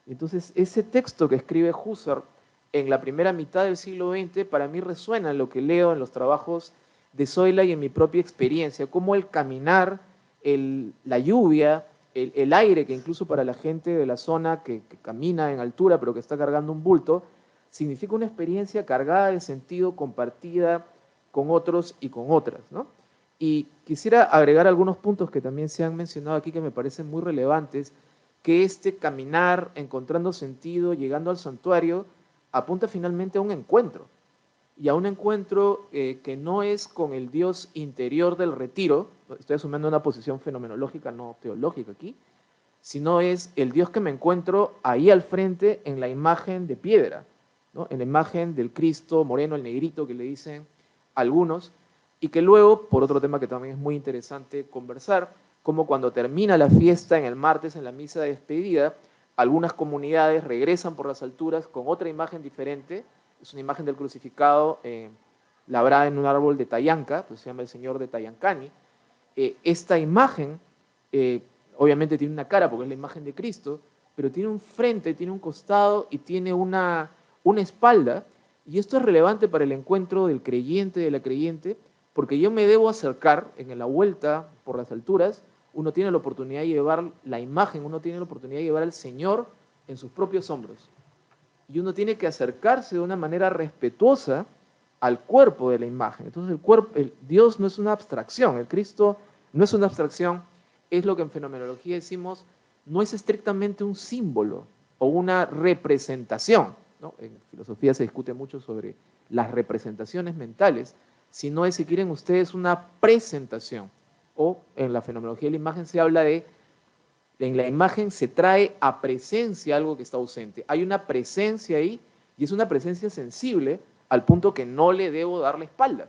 Entonces, ese texto que escribe Husserl en la primera mitad del siglo XX, para mí resuena en lo que leo en los trabajos de Zoila y en mi propia experiencia, cómo el caminar, la lluvia, el aire, que incluso para la gente de la zona que camina en altura pero que está cargando un bulto, significa una experiencia cargada de sentido, compartida con otros y con otras, ¿no? Y quisiera agregar algunos puntos que también se han mencionado aquí que me parecen muy relevantes, que este caminar, encontrando sentido, llegando al santuario, apunta finalmente a un encuentro, y a un encuentro que no es con el Dios interior del retiro, estoy asumiendo una posición fenomenológica, no teológica aquí, sino es el Dios que me encuentro ahí al frente en la imagen de piedra, ¿no? En la imagen del Cristo moreno, el negrito que le dicen algunos, y que luego, por otro tema que también es muy interesante conversar, como cuando termina la fiesta en el martes en la misa de despedida, algunas comunidades regresan por las alturas con otra imagen diferente, es una imagen del crucificado labrada en un árbol de Tayanca, pues se llama el Señor de Tayancani. Esta imagen obviamente tiene una cara porque es la imagen de Cristo, pero tiene un frente, tiene un costado y tiene una espalda, y esto es relevante para el encuentro del creyente, de la creyente, porque yo me debo acercar en la vuelta por las alturas, uno tiene la oportunidad de llevar la imagen, uno tiene la oportunidad de llevar al Señor en sus propios hombros, y uno tiene que acercarse de una manera respetuosa al cuerpo de la imagen. Entonces Dios no es una abstracción, el Cristo no es una abstracción, es lo que en fenomenología decimos, no es estrictamente un símbolo o una representación, ¿no? En filosofía se discute mucho sobre las representaciones mentales, sino es, si quieren ustedes, una presentación, o en la fenomenología de la imagen se habla de En la imagen se trae a presencia algo que está ausente. Hay una presencia ahí y es una presencia sensible al punto que no le debo dar la espalda.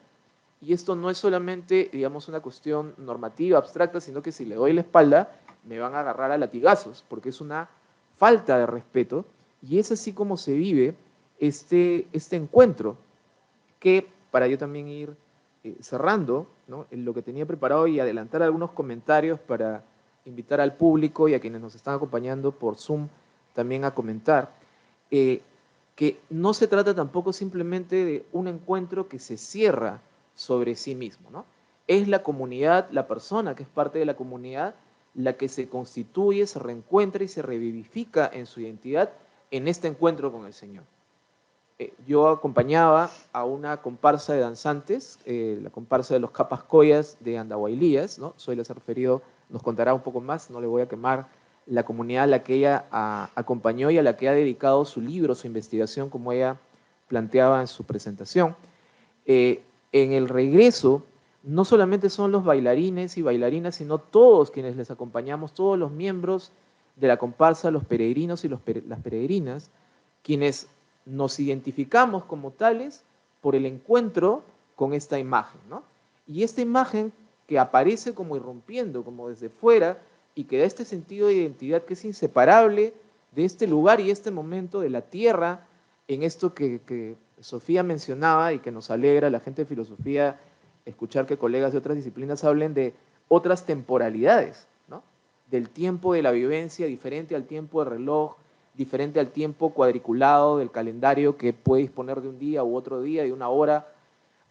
Y esto no es solamente, digamos, una cuestión normativa, abstracta, sino que si le doy la espalda, me van a agarrar a latigazos, porque es una falta de respeto. Y es así como se vive este encuentro, que para yo también ir cerrando, ¿no?, en lo que tenía preparado y adelantar algunos comentarios para invitar al público y a quienes nos están acompañando por Zoom también a comentar, que no se trata tampoco simplemente de un encuentro que se cierra sobre sí mismo, ¿no? Es la comunidad, la persona que es parte de la comunidad, la que se constituye, se reencuentra y se revivifica en su identidad en este encuentro con el Señor. Yo acompañaba a una comparsa de danzantes, la comparsa de los Capascoyas de Andahuaylías, ¿no? Soy les ha referido, nos contará un poco más, no le voy a quemar la comunidad a la que ella acompañó y a la que ha dedicado su libro, su investigación, como ella planteaba en su presentación. En el regreso, no solamente son los bailarines y bailarinas, sino todos quienes les acompañamos, todos los miembros de la comparsa, los peregrinos y las peregrinas, quienes nos identificamos como tales por el encuentro con esta imagen, ¿no? Y esta imagen que aparece como irrumpiendo, como desde fuera, y que da este sentido de identidad que es inseparable de este lugar y este momento de la tierra, en esto que Sofía mencionaba y que nos alegra a la gente de filosofía escuchar que colegas de otras disciplinas hablen de otras temporalidades, ¿no? Del tiempo de la vivencia diferente al tiempo del reloj, diferente al tiempo cuadriculado del calendario que puede disponer de un día u otro día, de una hora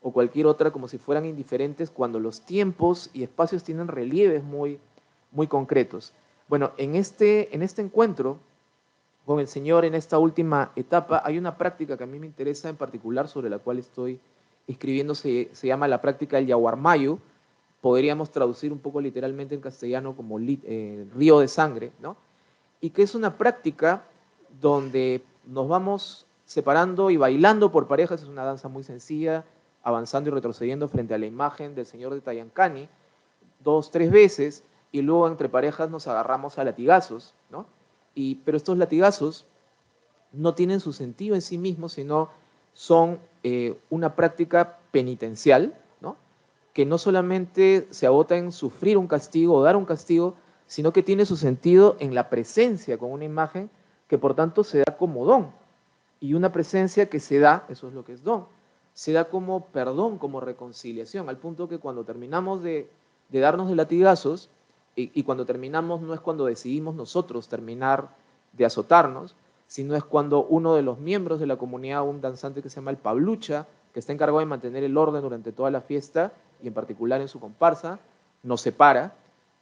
o cualquier otra, como si fueran indiferentes, cuando los tiempos y espacios tienen relieves muy, muy concretos. Bueno, en este encuentro con el Señor, en esta última etapa, hay una práctica que a mí me interesa en particular, sobre la cual estoy escribiendo, se llama la práctica del Yaguarmayo. Podríamos traducir un poco literalmente en castellano como río de sangre, ¿no? Y que es una práctica donde nos vamos separando y bailando por parejas. Es una danza muy sencilla, avanzando y retrocediendo frente a la imagen del Señor de Tayancani, 2, 3 veces, y luego entre parejas nos agarramos a latigazos, ¿no? Pero estos latigazos no tienen su sentido en sí mismos, sino son una práctica penitencial, ¿no?, que no solamente se agota en sufrir un castigo o dar un castigo, sino que tiene su sentido en la presencia con una imagen que por tanto se da como don. Y una presencia que se da, eso es lo que es don, se da como perdón, como reconciliación, al punto que cuando terminamos de darnos de latigazos, y cuando terminamos no es cuando decidimos nosotros terminar de azotarnos, sino es cuando uno de los miembros de la comunidad, un danzante que se llama el Pablucha, que está encargado de mantener el orden durante toda la fiesta, y en particular en su comparsa, nos separa,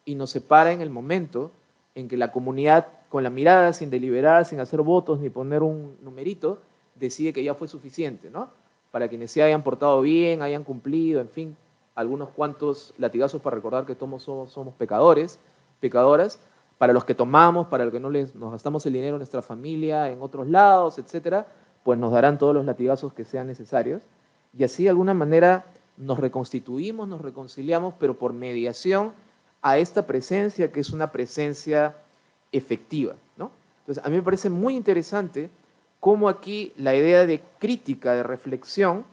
y nos separa en el momento en que la comunidad, con la mirada, sin deliberar, sin hacer votos ni poner un numerito, decide que ya fue suficiente, ¿no? Para quienes se hayan portado bien, hayan cumplido, en fin, algunos cuantos latigazos para recordar que todos somos pecadores, pecadoras, para los que tomamos, para los que nos gastamos el dinero en nuestra familia, en otros lados, etcétera, pues nos darán todos los latigazos que sean necesarios. Y así de alguna manera nos reconstituimos, nos reconciliamos, pero por mediación a esta presencia que es una presencia efectiva, ¿no? Entonces, a mí me parece muy interesante cómo aquí la idea de crítica, de reflexión,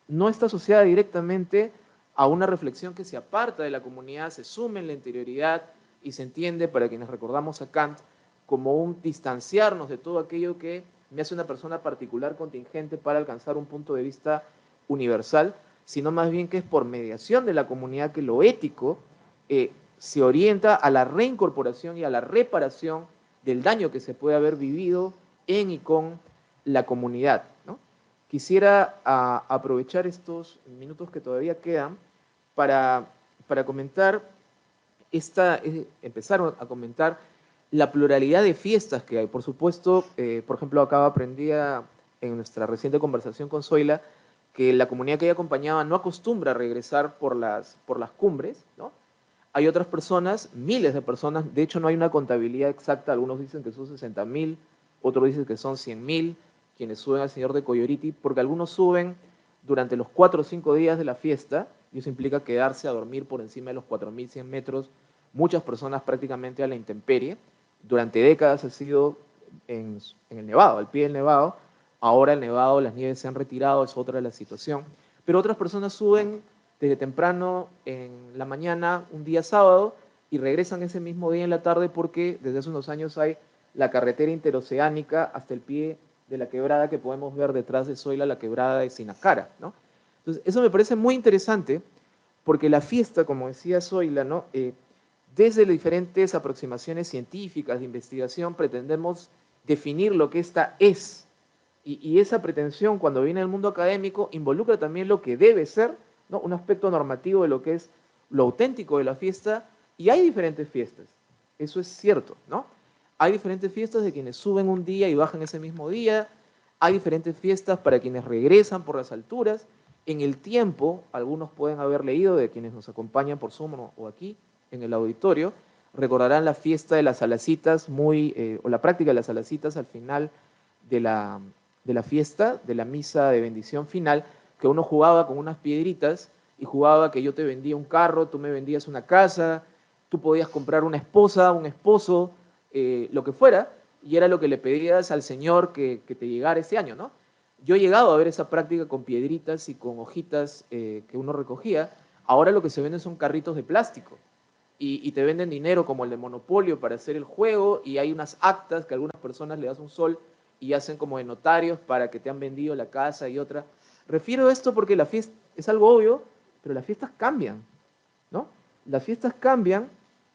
no está asociada directamente a una reflexión que se aparta de la comunidad, se sume en la interioridad y se entiende, para quienes recordamos a Kant, como un distanciarnos de todo aquello que me hace una persona particular, contingente, para alcanzar un punto de vista universal, sino más bien que es por mediación de la comunidad que lo ético se orienta a la reincorporación y a la reparación del daño que se puede haber vivido en y con la comunidad, ¿no? Quisiera aprovechar estos minutos que todavía quedan para comentar empezar a comentar la pluralidad de fiestas que hay. Por supuesto, por ejemplo, acá aprendía en nuestra reciente conversación con Zoila que la comunidad que ella acompañaba no acostumbra a regresar por las cumbres, ¿no? Hay otras personas, miles de personas, de hecho no hay una contabilidad exacta, algunos dicen que son 60.000, otros dicen que son 100.000, quienes suben al Señor de Coyoriti, porque algunos suben durante los 4 o 5 días de la fiesta, y eso implica quedarse a dormir por encima de los 4.100 metros muchas personas prácticamente a la intemperie. Durante décadas ha sido en el Nevado, al pie del Nevado. Ahora el Nevado, las nieves se han retirado, es otra la situación. Pero otras personas suben desde temprano en la mañana, un día sábado, y regresan ese mismo día en la tarde porque desde hace unos años hay la carretera interoceánica hasta el pie de la quebrada que podemos ver detrás de Zoila, la quebrada de Sinacara, ¿no? Entonces, eso me parece muy interesante porque la fiesta, como decía Zoila, ¿no? Desde las diferentes aproximaciones científicas de investigación pretendemos definir lo que esta es. Y esa pretensión, cuando viene del mundo académico, involucra también lo que debe ser, ¿no? Un aspecto normativo de lo que es lo auténtico de la fiesta. Y hay diferentes fiestas, eso es cierto, ¿no? Hay diferentes fiestas de quienes suben un día y bajan ese mismo día. Hay diferentes fiestas para quienes regresan por las alturas. En el tiempo, algunos pueden haber leído, de quienes nos acompañan por Zoom o aquí en el auditorio, recordarán la fiesta de las alacitas, o la práctica de las alacitas al final de la fiesta, de la misa de bendición final, que uno jugaba con unas piedritas y jugaba que yo te vendía un carro, tú me vendías una casa, tú podías comprar una esposa, un esposo, lo que fuera, y era lo que le pedías al Señor que te llegara ese año, ¿no? Yo he llegado a ver esa práctica con piedritas y con hojitas que uno recogía. Ahora lo que se venden son carritos de plástico y te venden dinero como el de Monopolio para hacer el juego y hay unas actas que a algunas personas le das un sol y hacen como de notarios para que te han vendido la casa y otra. Refiero a esto porque la fiesta es algo obvio, pero las fiestas cambian, ¿no? Las fiestas cambian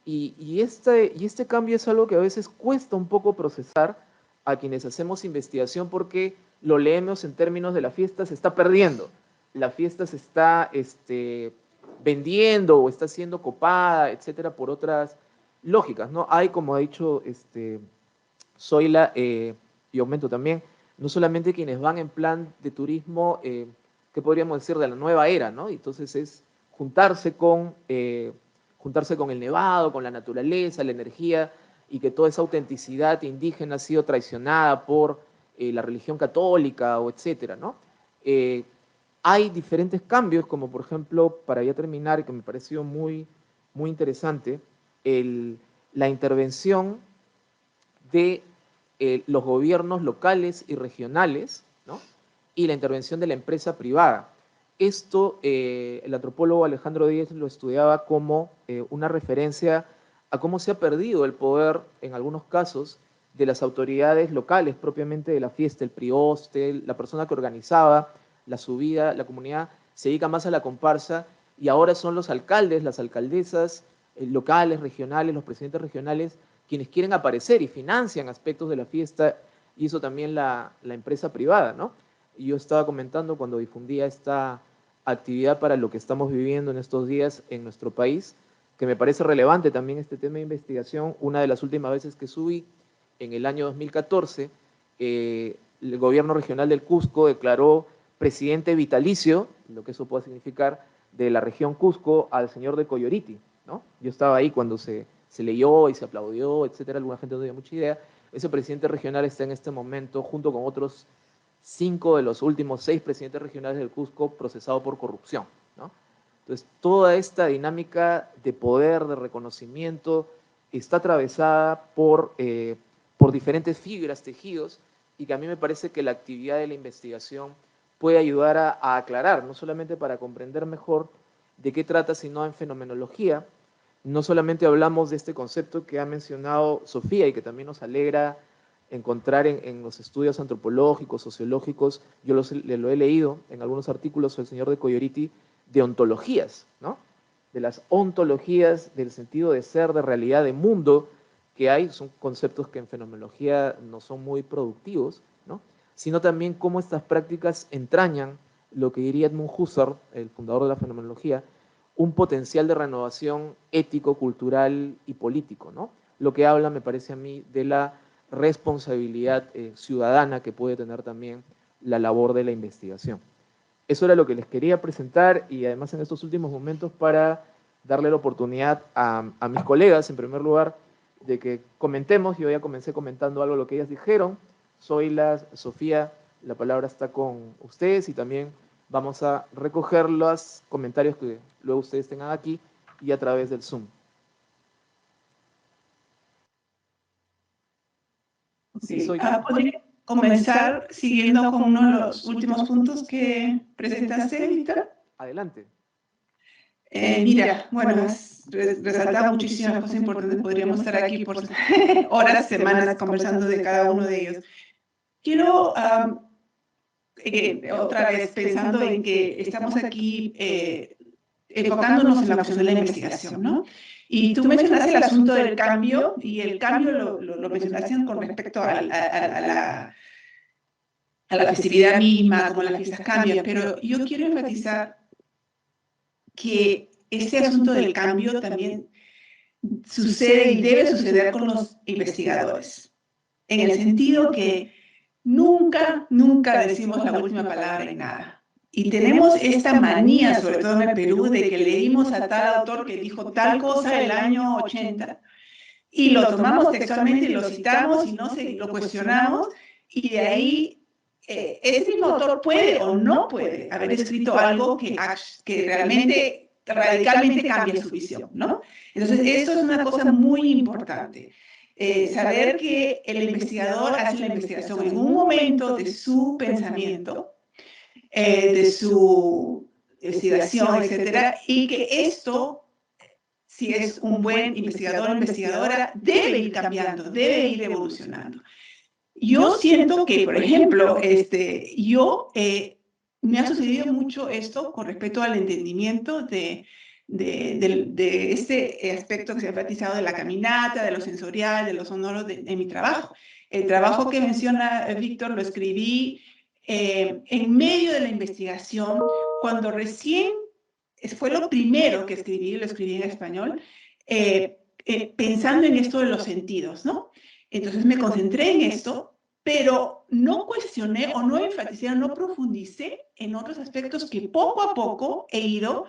y este cambio es algo que a veces cuesta un poco procesar a quienes hacemos investigación porque lo leemos en términos de la fiesta se está perdiendo, la fiesta se está vendiendo o está siendo copada, etcétera, por otras lógicas, ¿no? Hay, como ha dicho Zoila y Aumento también, no solamente quienes van en plan de turismo, ¿qué podríamos decir? De la nueva era, ¿no? Entonces es juntarse con el nevado, con la naturaleza, la energía, y que toda esa autenticidad indígena ha sido traicionada por la religión católica o etcétera, ¿no? Hay diferentes cambios, como por ejemplo, para ya terminar, que me pareció muy, muy interesante, la intervención de los gobiernos locales y regionales, ¿no? Y la intervención de la empresa privada. Esto el antropólogo Alejandro Díez lo estudiaba como una referencia a cómo se ha perdido el poder, en algunos casos, de las autoridades locales, propiamente de la fiesta, el prioste, la persona que organizaba la subida, la comunidad se dedica más a la comparsa y ahora son los alcaldes, las alcaldesas locales, regionales, los presidentes regionales, quienes quieren aparecer y financian aspectos de la fiesta, y eso también la empresa privada, ¿no? Y yo estaba comentando cuando difundía esta actividad para lo que estamos viviendo en estos días en nuestro país, que me parece relevante también este tema de investigación. Una de las últimas veces que subí, en el año 2014, el gobierno regional del Cusco declaró presidente vitalicio, lo que eso puede significar, de la región Cusco al señor de Coyoriti, ¿no? Yo estaba ahí cuando se leyó y se aplaudió, etcétera, alguna gente no tenía mucha idea. Ese presidente regional está en este momento, junto con otros 5 de los últimos 6 presidentes regionales del Cusco, procesado por corrupción, ¿no? Entonces, toda esta dinámica de poder, de reconocimiento, está atravesada por diferentes tejidos, y que a mí me parece que la actividad de la investigación puede ayudar a aclarar, no solamente para comprender mejor de qué trata, sino en fenomenología. No solamente hablamos de este concepto que ha mencionado Sofía y que también nos alegra encontrar en los estudios antropológicos, sociológicos, yo lo he leído en algunos artículos del señor de Coyoriti, de ontologías, ¿no? De las ontologías del sentido de ser, de realidad, de mundo que hay, son conceptos que en fenomenología no son muy productivos, ¿no? Sino también cómo estas prácticas entrañan lo que diría Edmund Husserl, el fundador de la fenomenología, un potencial de renovación ético, cultural y político, ¿no? Lo que habla, me parece a mí, de la responsabilidad ciudadana que puede tener también la labor de la investigación. Eso era lo que les quería presentar, y además en estos últimos momentos para darle la oportunidad a mis colegas, en primer lugar, de que comentemos. Yo ya comencé comentando algo de lo que ellas dijeron. Sofía, la palabra está con ustedes, y también vamos a recoger los comentarios que luego ustedes tengan aquí y a través del Zoom. Sí, soy. ¿Podría comenzar siguiendo con uno de los últimos puntos que presentaste, Víctor? Adelante. Mira, bueno, has resaltado muchísimas cosas importantes. Podríamos estar aquí por horas, semanas conversando de cada uno de ellos. Quiero, otra vez, pensando en que estamos aquí enfocándonos en la cuestión de la investigación, ¿no? Y tú mencionaste el asunto del cambio, y el cambio lo mencionaste con respecto a la festividad misma, como las fiestas cambian, pero yo quiero enfatizar que este asunto del cambio también sucede y debe suceder con los investigadores, en el sentido que nunca decimos la última palabra en nada. Y tenemos esta manía, sobre todo en el Perú, de que leímos a tal autor que dijo tal cosa el año 80 y lo tomamos textualmente y lo citamos y no lo cuestionamos, y de ahí ese mismo autor puede o no puede haber escrito algo que realmente, radicalmente cambia su visión, ¿no? Entonces, esto es una cosa muy importante. Saber que el investigador hace la investigación en un momento de su pensamiento, de su investigación, etcétera, y que esto, si es un buen investigador o investigadora, debe ir cambiando, debe ir evolucionando. Yo siento que, por ejemplo, me ha sucedido mucho esto con respecto al entendimiento de este aspecto que se ha enfatizado de la caminata, de lo sensorial, de lo sonoro en mi trabajo. El trabajo que menciona Víctor lo escribí en medio de la investigación, cuando recién fue lo primero que escribí, lo escribí en español, pensando en esto de los sentidos, ¿no? Entonces me concentré en esto, pero no cuestioné o no enfaticé o no profundicé en otros aspectos que poco a poco he ido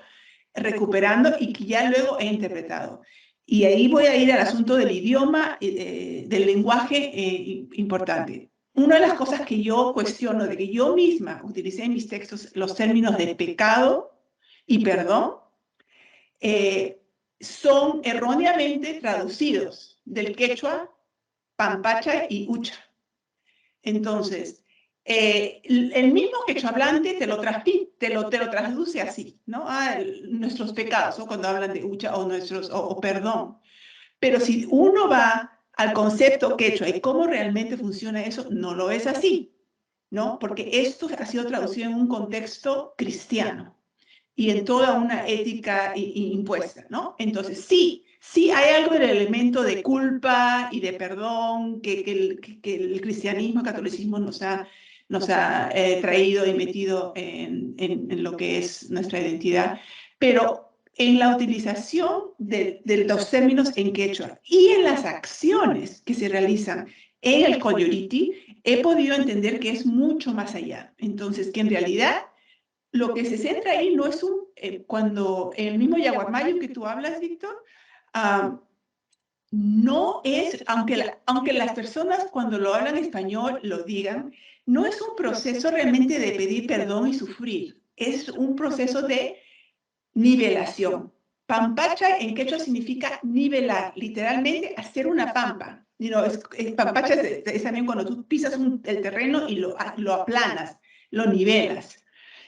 recuperando y que ya luego he interpretado. Y ahí voy a ir al asunto del idioma, del lenguaje importante. Una de las cosas que yo cuestiono, de que yo misma utilicé en mis textos los términos de pecado y perdón, son erróneamente traducidos del quechua, pampacha y ucha. Entonces, el mismo quechua hablante te lo traduce así, ¿no? Nuestros pecados, ¿no? Cuando hablan de ucha o perdón. Pero si uno va al concepto quechua y cómo realmente funciona eso, no lo es así, ¿no? Porque esto ha sido traducido en un contexto cristiano y en toda una ética impuesta, ¿no? Entonces, sí hay algo del elemento de culpa y de perdón que el cristianismo, el catolicismo nos ha traído y metido en lo que es nuestra identidad, pero en la utilización de los términos en quechua y en las acciones que se realizan en el Coyoriti, he podido entender que es mucho más allá. Entonces, que en realidad lo que se centra ahí no es cuando el mismo Yaguarmayo que tú hablas, Víctor, no es, aunque las personas cuando lo hablan español lo digan, no es un proceso realmente de pedir perdón y sufrir, es un proceso de nivelación. Pampacha en quechua significa nivelar, literalmente hacer una pampa. Pampacha es también cuando tú pisas el terreno y lo aplanas, lo nivelas.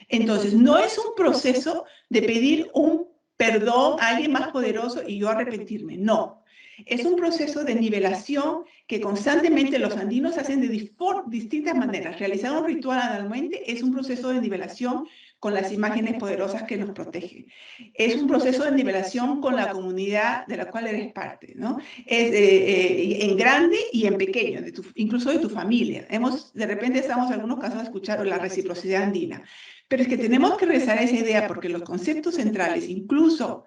Entonces, no es un proceso de pedir un perdón a alguien más poderoso y yo arrepentirme, no. Es un proceso de nivelación que constantemente los andinos hacen de distintas maneras. Realizar un ritual anualmente es un proceso de nivelación con las imágenes poderosas que nos protegen. Es un proceso de nivelación con la comunidad de la cual eres parte, ¿no? Es en grande y en pequeño, incluso de tu familia. De repente estamos en algunos casos escuchando la reciprocidad andina. Pero es que tenemos que regresar a esa idea porque los conceptos centrales, incluso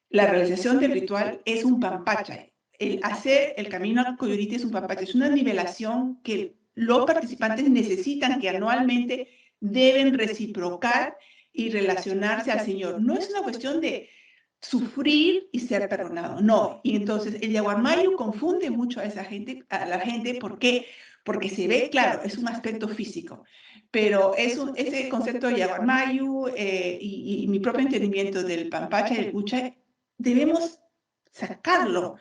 la realización del ritual, es un pampacha. El hacer el camino al Coyoriti es un pampacha, es una nivelación que los participantes necesitan, que anualmente deben reciprocar y relacionarse al Señor. No es una cuestión de sufrir y ser perdonado, no. Y entonces el Yaguarmayo confunde mucho a la gente, ¿por qué? Porque se ve, claro, es un aspecto físico, pero ese concepto de Yaguarmayo y mi propio entendimiento del pampacha y del ucha, debemos sacarlo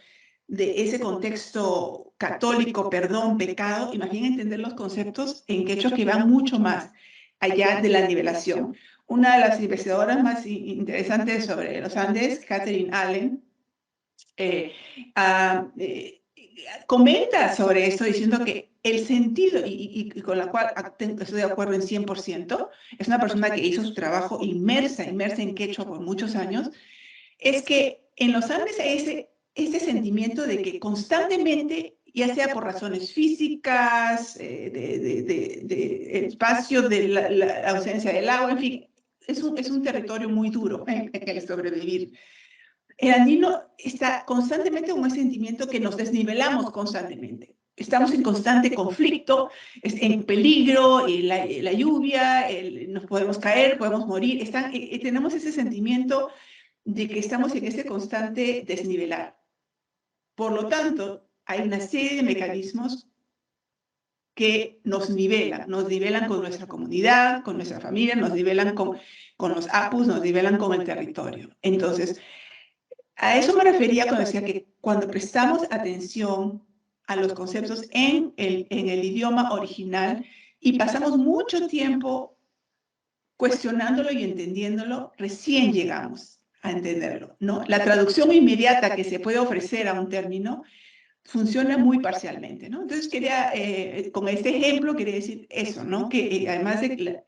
de ese contexto católico, perdón, pecado, imagina entender los conceptos en quechua que van mucho más allá de la nivelación. Una de las investigadoras más interesantes sobre los Andes, Catherine Allen, comenta sobre esto diciendo que el sentido, y con la cual estoy de acuerdo en 100%, es una persona que hizo su trabajo inmersa en quechua por muchos años, es que en los Andes hay ese sentimiento de que constantemente, ya sea por razones físicas, de espacio, de la ausencia del agua, en fin, es un territorio muy duro en el sobrevivir. El andino está constantemente con ese sentimiento que nos desnivelamos constantemente. Estamos en constante conflicto, en peligro, la lluvia, nos podemos caer, podemos morir. Tenemos ese sentimiento de que estamos en ese constante desnivelar. Por lo tanto, hay una serie de mecanismos que nos nivelan con nuestra comunidad, con nuestra familia, nos nivelan con los apus, nos nivelan con el territorio. Entonces, a eso me refería cuando decía que cuando prestamos atención a los conceptos en el idioma original y pasamos mucho tiempo cuestionándolo y entendiéndolo, recién llegamos a entenderlo, ¿no? La traducción inmediata que se puede ofrecer a un término funciona muy parcialmente, ¿no? Entonces con este ejemplo quería decir eso, ¿no? Que además de que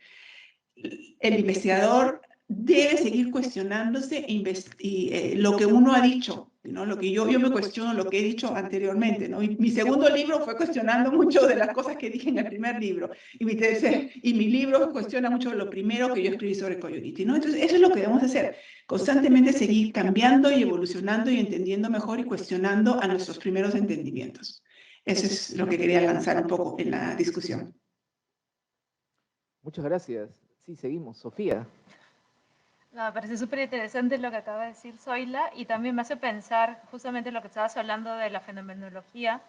el investigador debe seguir cuestionándose y lo que uno ha dicho, ¿no? Lo que yo me cuestiono lo que he dicho anteriormente, ¿no? Y mi segundo libro fue cuestionando mucho de las cosas que dije en el primer libro, y mi libro cuestiona mucho lo primero que yo escribí sobre Coyoliti, ¿no? Entonces, eso es lo que debemos hacer, constantemente seguir cambiando y evolucionando y entendiendo mejor y cuestionando a nuestros primeros entendimientos. Eso es lo que quería lanzar un poco en la discusión. Muchas gracias. Sí, seguimos. Sofía. No, me parece súper interesante lo que acaba de decir Zoila y también me hace pensar justamente lo que estabas hablando de la fenomenología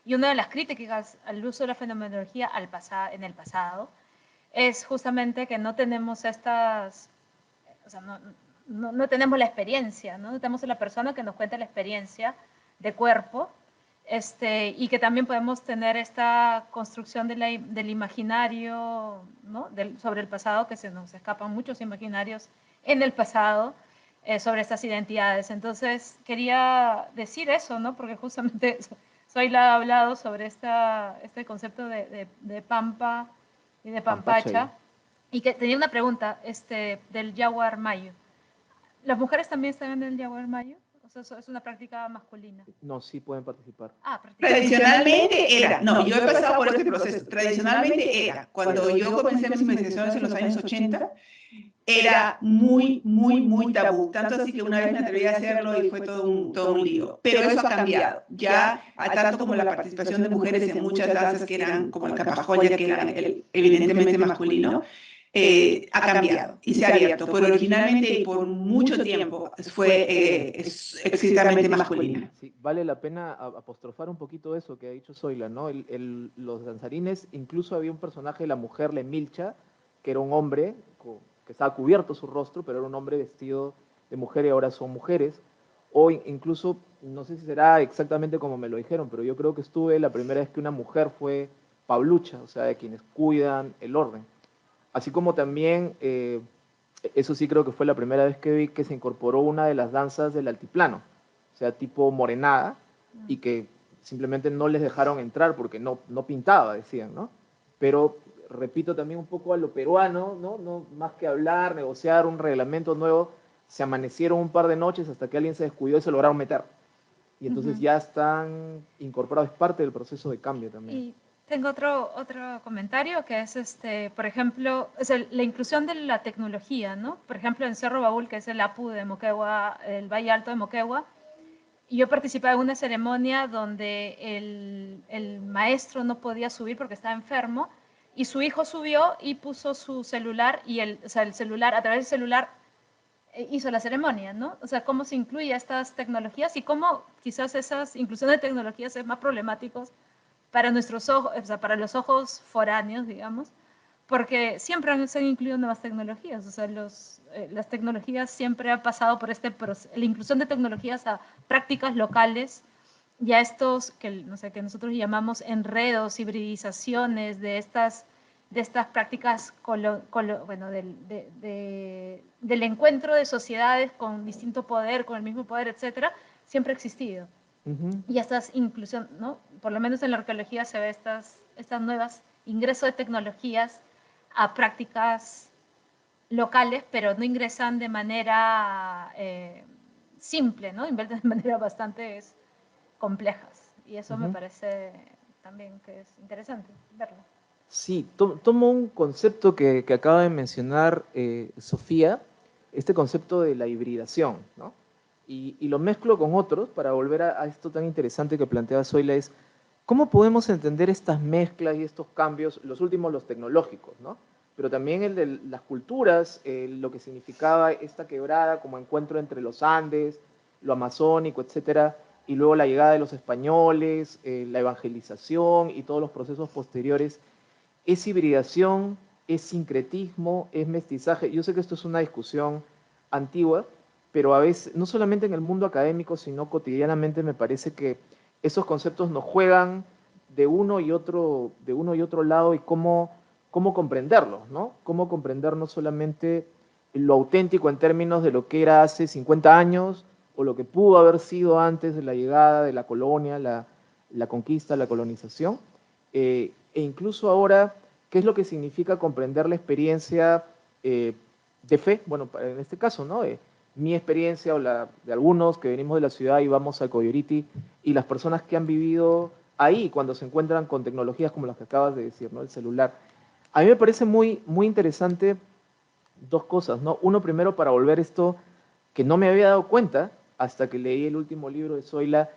y una de las críticas al uso de la fenomenología en el pasado es justamente que no tenemos o sea, no tenemos la experiencia, ¿no? No tenemos a la persona que nos cuenta la experiencia de cuerpo y que también podemos tener esta construcción del imaginario, ¿no? Sobre el pasado, que se nos escapan muchos imaginarios en el pasado sobre estas identidades. Entonces, quería decir eso, ¿no? Porque justamente Zoila ha hablado sobre este concepto de Pampa y de Pampacha, y que tenía una pregunta del Yaguar Mayo. ¿Las mujeres también están en el Yaguar Mayo? O sea, ¿eso es una práctica masculina? No, sí pueden participar. Tradicionalmente era, no, yo he pasado por este proceso, tradicionalmente era, cuando yo comencé mis investigaciones en los años 80, era muy, muy, muy tabú, tanto así que una vez me atreví a hacerlo y fue todo un lío, pero eso ha cambiado, ya tanto como la participación de mujeres en muchas danzas que eran como el capajoya, que era evidentemente masculino, ha cambiado y se ha abierto, pero originalmente y por mucho tiempo fue exclusivamente masculina. Sí, vale la pena apostrofar un poquito eso que ha dicho Zoila, ¿no? Los danzarines, incluso había un personaje, la mujer Lemilcha, que era un hombre que estaba cubierto su rostro, pero era un hombre vestido de mujer y ahora son mujeres. O incluso, no sé si será exactamente como me lo dijeron, pero yo creo que estuve la primera vez que una mujer fue pablucha, o sea, de quienes cuidan el orden. Así como también, eso sí creo que fue la primera vez que vi que se incorporó una de las danzas del altiplano, o sea, tipo morenada, y que simplemente no les dejaron entrar porque no pintaba, decían, ¿no? Pero repito también un poco a lo peruano, ¿no? Más que hablar, negociar un reglamento nuevo, se amanecieron un par de noches hasta que alguien se descuidó y se lograron meter. Y entonces ya están incorporados, es parte del proceso de cambio también. Y tengo otro comentario que es, por ejemplo, la inclusión de la tecnología, ¿no? Por ejemplo, en Cerro Baúl, que es el APU de Moquegua, el Valle Alto de Moquegua, yo participé en una ceremonia donde el maestro no podía subir porque estaba enfermo y su hijo subió y puso su celular y el celular, a través del celular hizo la ceremonia, ¿no? O sea, cómo se incluye estas tecnologías y cómo quizás esas inclusión de tecnologías es más problemáticos para nuestros ojos, o sea, para los ojos foráneos, digamos, porque siempre se han incluido nuevas tecnologías, o sea, las tecnologías siempre han pasado por la inclusión de tecnologías a prácticas locales ya estos, no sé, que nosotros llamamos enredos, hibridizaciones de estas prácticas, bueno, del encuentro de sociedades con distinto poder, con el mismo poder, etcétera, siempre ha existido. Y estas inclusión, ¿no? Por lo menos en la arqueología se ve estas nuevas ingresos de tecnologías a prácticas locales, pero no ingresan de manera simple, ¿no? Invierten de manera bastante complejas. Y eso me parece también que es interesante verlo. Sí, tomo un concepto que acaba de mencionar Sofía, este concepto de la hibridación, ¿no? Y lo mezclo con otros para volver a esto tan interesante que plantea Zoila, es cómo podemos entender estas mezclas y estos cambios, los últimos, los tecnológicos, ¿no? Pero también el de las culturas, lo que significaba esta quebrada como encuentro entre los Andes, lo amazónico, etcétera, y luego la llegada de los españoles, la evangelización y todos los procesos posteriores. ¿Es hibridación? ¿Es sincretismo? ¿Es mestizaje? Yo sé que esto es una discusión antigua, pero a veces, no solamente en el mundo académico, sino cotidianamente me parece que esos conceptos nos juegan de uno y otro lado y cómo comprenderlos, ¿no? Cómo comprender no solamente lo auténtico en términos de lo que era hace 50 años o lo que pudo haber sido antes de la llegada de la colonia, la conquista, la colonización, e incluso ahora, ¿qué es lo que significa comprender la experiencia de fe? Bueno, en este caso, ¿no? Mi experiencia o la de algunos que venimos de la ciudad y vamos a Coyoriti, y las personas que han vivido ahí cuando se encuentran con tecnologías como las que acabas de decir, ¿no? El celular. A mí me parece muy, muy interesante dos cosas, ¿no? Uno, primero, para volver esto que no me había dado cuenta hasta que leí el último libro de Zoila.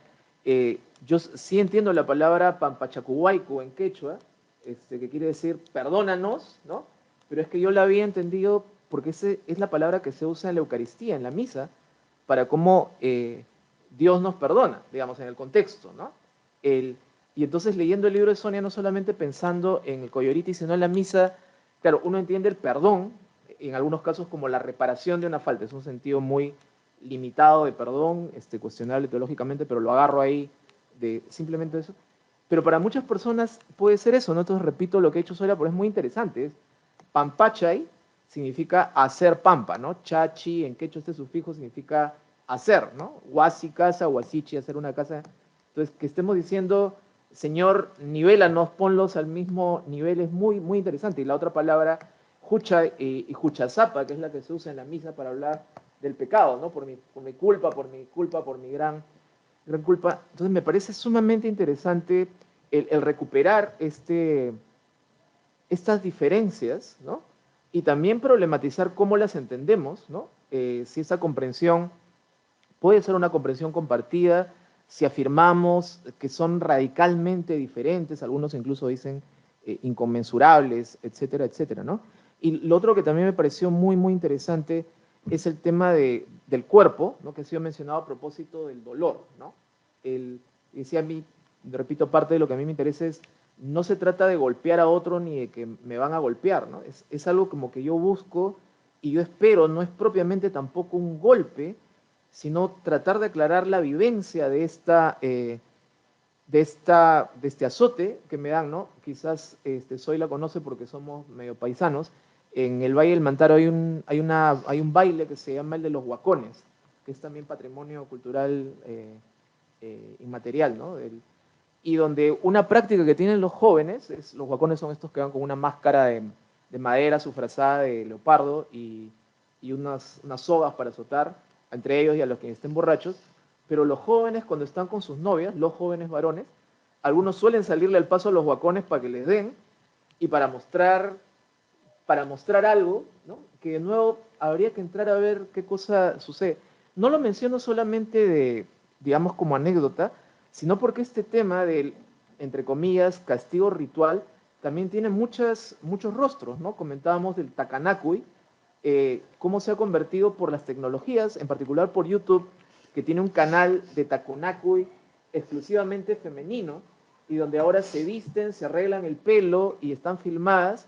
Yo sí entiendo la palabra pampachacuhuayco en quechua, que quiere decir perdónanos, ¿no? Pero es que yo la había entendido porque esa es la palabra que se usa en la Eucaristía, en la misa, para cómo Dios nos perdona, digamos, en el contexto, ¿no? Y entonces leyendo el libro de Sonia, no solamente pensando en el Coyoriti, sino en la misa, claro, uno entiende el perdón, en algunos casos como la reparación de una falta, es un sentido muy limitado de perdón, cuestionable teológicamente, pero lo agarro ahí de simplemente eso. Pero para muchas personas puede ser eso, ¿no? Entonces repito lo que he hecho sola, pero es muy interesante. Es pampachay significa hacer pampa, ¿no? Chachi, en quechua este sufijo significa hacer, ¿no? Huasi casa, huasichi, hacer una casa. Entonces, que estemos diciendo, Señor, nivélanos, ponlos al mismo nivel, es muy, muy interesante. Y la otra palabra, jucha y juchazapa, que es la que se usa en la misa para hablar del pecado, ¿no? Por mi culpa, por mi gran culpa. Entonces, me parece sumamente interesante el recuperar estas diferencias, ¿no? Y también problematizar cómo las entendemos, ¿no? Si esa comprensión puede ser una comprensión compartida, si afirmamos que son radicalmente diferentes, algunos incluso dicen inconmensurables, etcétera, etcétera, ¿no? Y lo otro que también me pareció muy, muy interesante es el tema del cuerpo, ¿no? Que ha sido mencionado a propósito del dolor, ¿no? Decía a mí, repito, parte de lo que a mí me interesa es, no se trata de golpear a otro ni de que me van a golpear, ¿no? Es algo como que yo busco y yo espero, no es propiamente tampoco un golpe, sino tratar de aclarar la vivencia de este azote que me dan, ¿no? Quizás Soy la conoce porque somos medio paisanos. En el Valle del Mantaro hay un baile que se llama el de los huacones, que es también patrimonio cultural inmaterial, ¿no? Y donde una práctica que tienen los jóvenes, los huacones son estos que van con una máscara de madera sufrazada de leopardo y unas sogas para azotar entre ellos y a los que estén borrachos, pero los jóvenes cuando están con sus novias, los jóvenes varones, algunos suelen salirle al paso a los huacones para que les den y para mostrar algo, ¿no? Que de nuevo habría que entrar a ver qué cosa sucede. No lo menciono solamente digamos, como anécdota, sino porque este tema del, entre comillas, castigo ritual, también tiene muchos rostros, ¿no? Comentábamos del takanakui, cómo se ha convertido por las tecnologías, en particular por YouTube, que tiene un canal de takanakui exclusivamente femenino, y donde ahora se visten, se arreglan el pelo y están filmadas,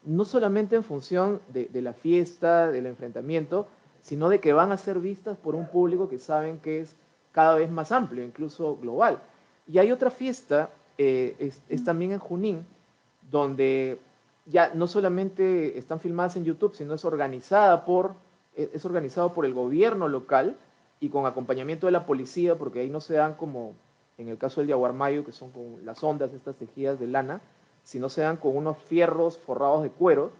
no solamente en función de la fiesta, del enfrentamiento, sino de que van a ser vistas por un público que saben que es cada vez más amplio, incluso global. Y hay otra fiesta, es también en Junín, donde ya no solamente están filmadas en YouTube, sino es organizado por el gobierno local y con acompañamiento de la policía, porque ahí no se dan como en el caso del yaguarmayo, que son con las ondas estas tejidas de lana, sino se dan con unos fierros forrados de cuero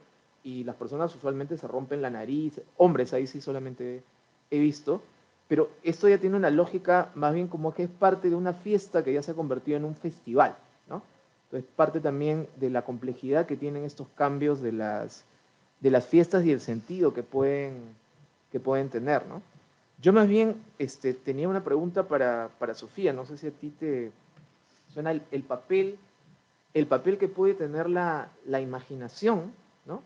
y las personas usualmente se rompen la nariz, hombres ahí sí solamente he visto, pero esto ya tiene una lógica más bien como que es parte de una fiesta que ya se ha convertido en un festival, ¿no? Entonces parte también de la complejidad que tienen estos cambios de las fiestas y el sentido que pueden tener, ¿no? Yo más bien tenía una pregunta para Sofía, no sé si a ti te suena el papel que puede tener la imaginación, ¿no?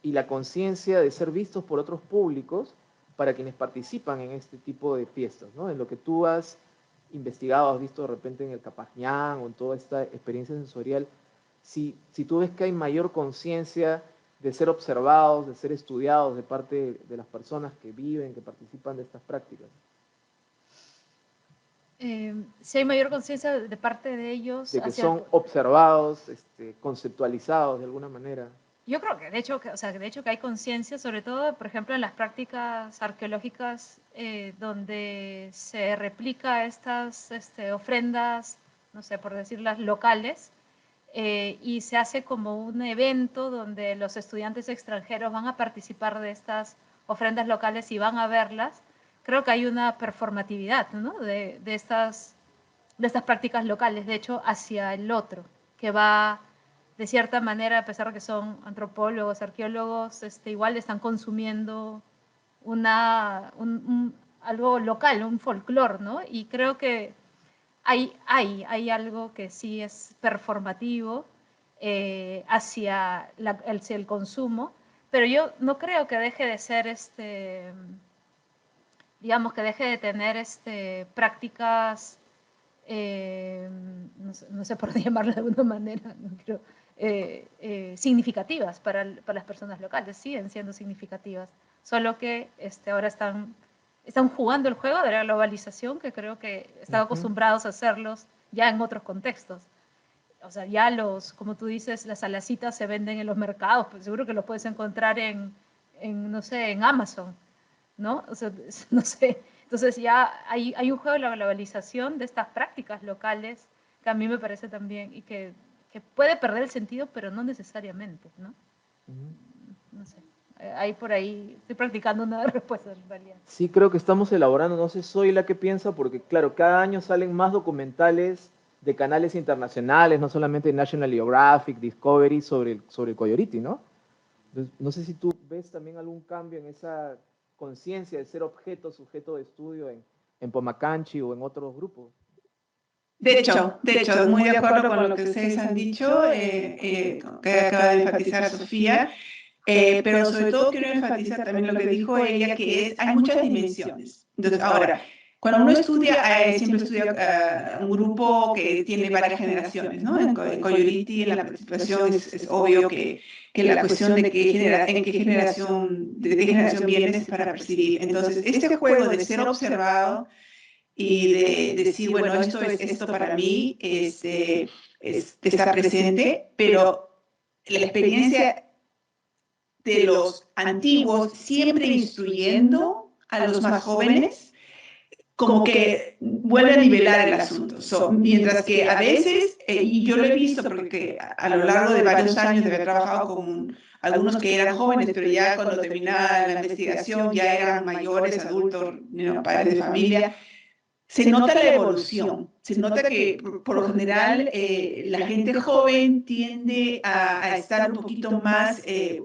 Y la conciencia de ser vistos por otros públicos para quienes participan en este tipo de fiestas, ¿no? En lo que tú has investigado, has visto de repente en el Capajñán o en toda esta experiencia sensorial, si tú ves que hay mayor conciencia de ser observados, de ser estudiados de parte de las personas que viven, que participan de estas prácticas. Si hay mayor conciencia de parte de ellos de que son observados, conceptualizados de alguna manera. Yo creo que de hecho, que hay conciencia, sobre todo, por ejemplo, en las prácticas arqueológicas donde se replica estas ofrendas, no sé, por decirlas, locales, y se hace como un evento donde los estudiantes extranjeros van a participar de estas ofrendas locales y van a verlas. Creo que hay una performatividad, ¿no? de estas prácticas locales, de hecho, hacia el otro, que va de cierta manera, a pesar de que son antropólogos, arqueólogos, igual están consumiendo algo local, un folclore, ¿no? Y creo que hay algo que sí es performativo hacia el consumo, pero yo no creo que deje de ser digamos, que deje de tener prácticas no sé por llamarlo de alguna manera, no creo, significativas para las personas locales, siguen siendo significativas, solo que ahora están jugando el juego de la globalización, que creo que están acostumbrados a hacerlos ya en otros contextos. O sea, ya como tú dices, las alacitas se venden en los mercados, pues seguro que lo puedes encontrar no sé, en Amazon, ¿no? O sea, no sé. Entonces ya hay un juego de la globalización de estas prácticas locales que a mí me parece también y que puede perder el sentido, pero no necesariamente, ¿no? No sé. Ahí por ahí estoy practicando una respuesta en realidad. Sí, creo que estamos elaborando, no sé, soy la que piensa, porque claro, cada año salen más documentales de canales internacionales, no solamente National Geographic, Discovery, sobre el Coyoriti, ¿no? Entonces, no sé si tú ves también algún cambio en esa conciencia de ser sujeto de estudio en Pomacanchi o en otros grupos. De hecho, muy de acuerdo con lo que ustedes han dicho, que acaba de enfatizar Sofía, pero sobre todo quiero enfatizar también lo que dijo ella, que hay muchas dimensiones. Entonces, ahora, cuando uno estudia, siempre estudia un grupo que tiene varias generaciones, ¿no? En Coyoriti, en la participación, es obvio que la cuestión de en qué generación vienes es para percibir. Entonces, este juego de ser observado y de decir, bueno, esto para mí está presente, pero la experiencia de los antiguos siempre instruyendo a los más jóvenes, como que vuelve a nivelar el asunto. Mientras que a veces, y yo lo he visto porque a lo largo de varios años de haber trabajado con algunos que eran jóvenes, pero ya cuando terminaba la investigación ya eran mayores, adultos, padres de familia, se nota la evolución, se nota que por lo general la gente joven tiende a estar un poquito más, ¿qué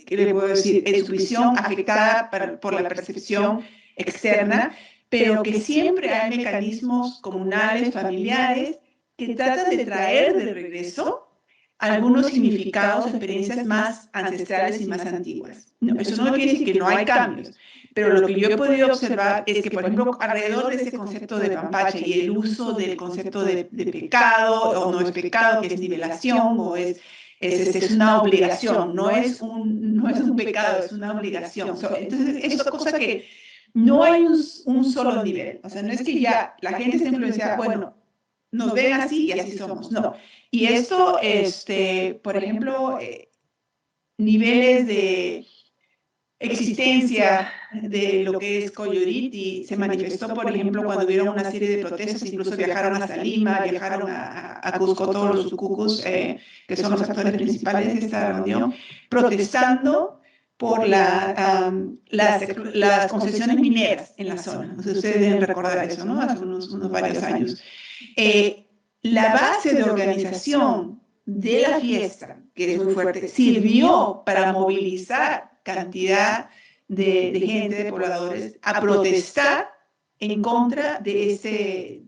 le puedo decir?, en su visión afectada por la percepción externa, pero que siempre hay mecanismos comunales, familiares, que tratan de traer de regreso algunos significados, experiencias más ancestrales y más antiguas. No, eso no quiere decir que no hay cambios, pero lo que yo he podido observar es que, por ejemplo, alrededor de ese concepto de pampacha y el uso del concepto de pecado o no es pecado, que es nivelación o es una obligación, no es un pecado, es una obligación. Entonces, es una cosa que no hay un solo nivel. O sea, no es que ya la gente está influenciada, bueno, nos ven así y así somos. No. Y esto, por ejemplo, niveles de existencia de lo que es Coyoriti se manifestó, por ejemplo, cuando hubieron una serie de protestas, incluso viajaron hasta Lima, viajaron a Cusco, todos los sucucus, que son los actores principales de esta reunión, protestando por las concesiones mineras en la zona. O sea, ustedes deben recordar eso, ¿no? Hace unos varios años. La base de organización de la fiesta, que es muy fuerte, sirvió para movilizar cantidad de gente, de pobladores, a protestar en contra de este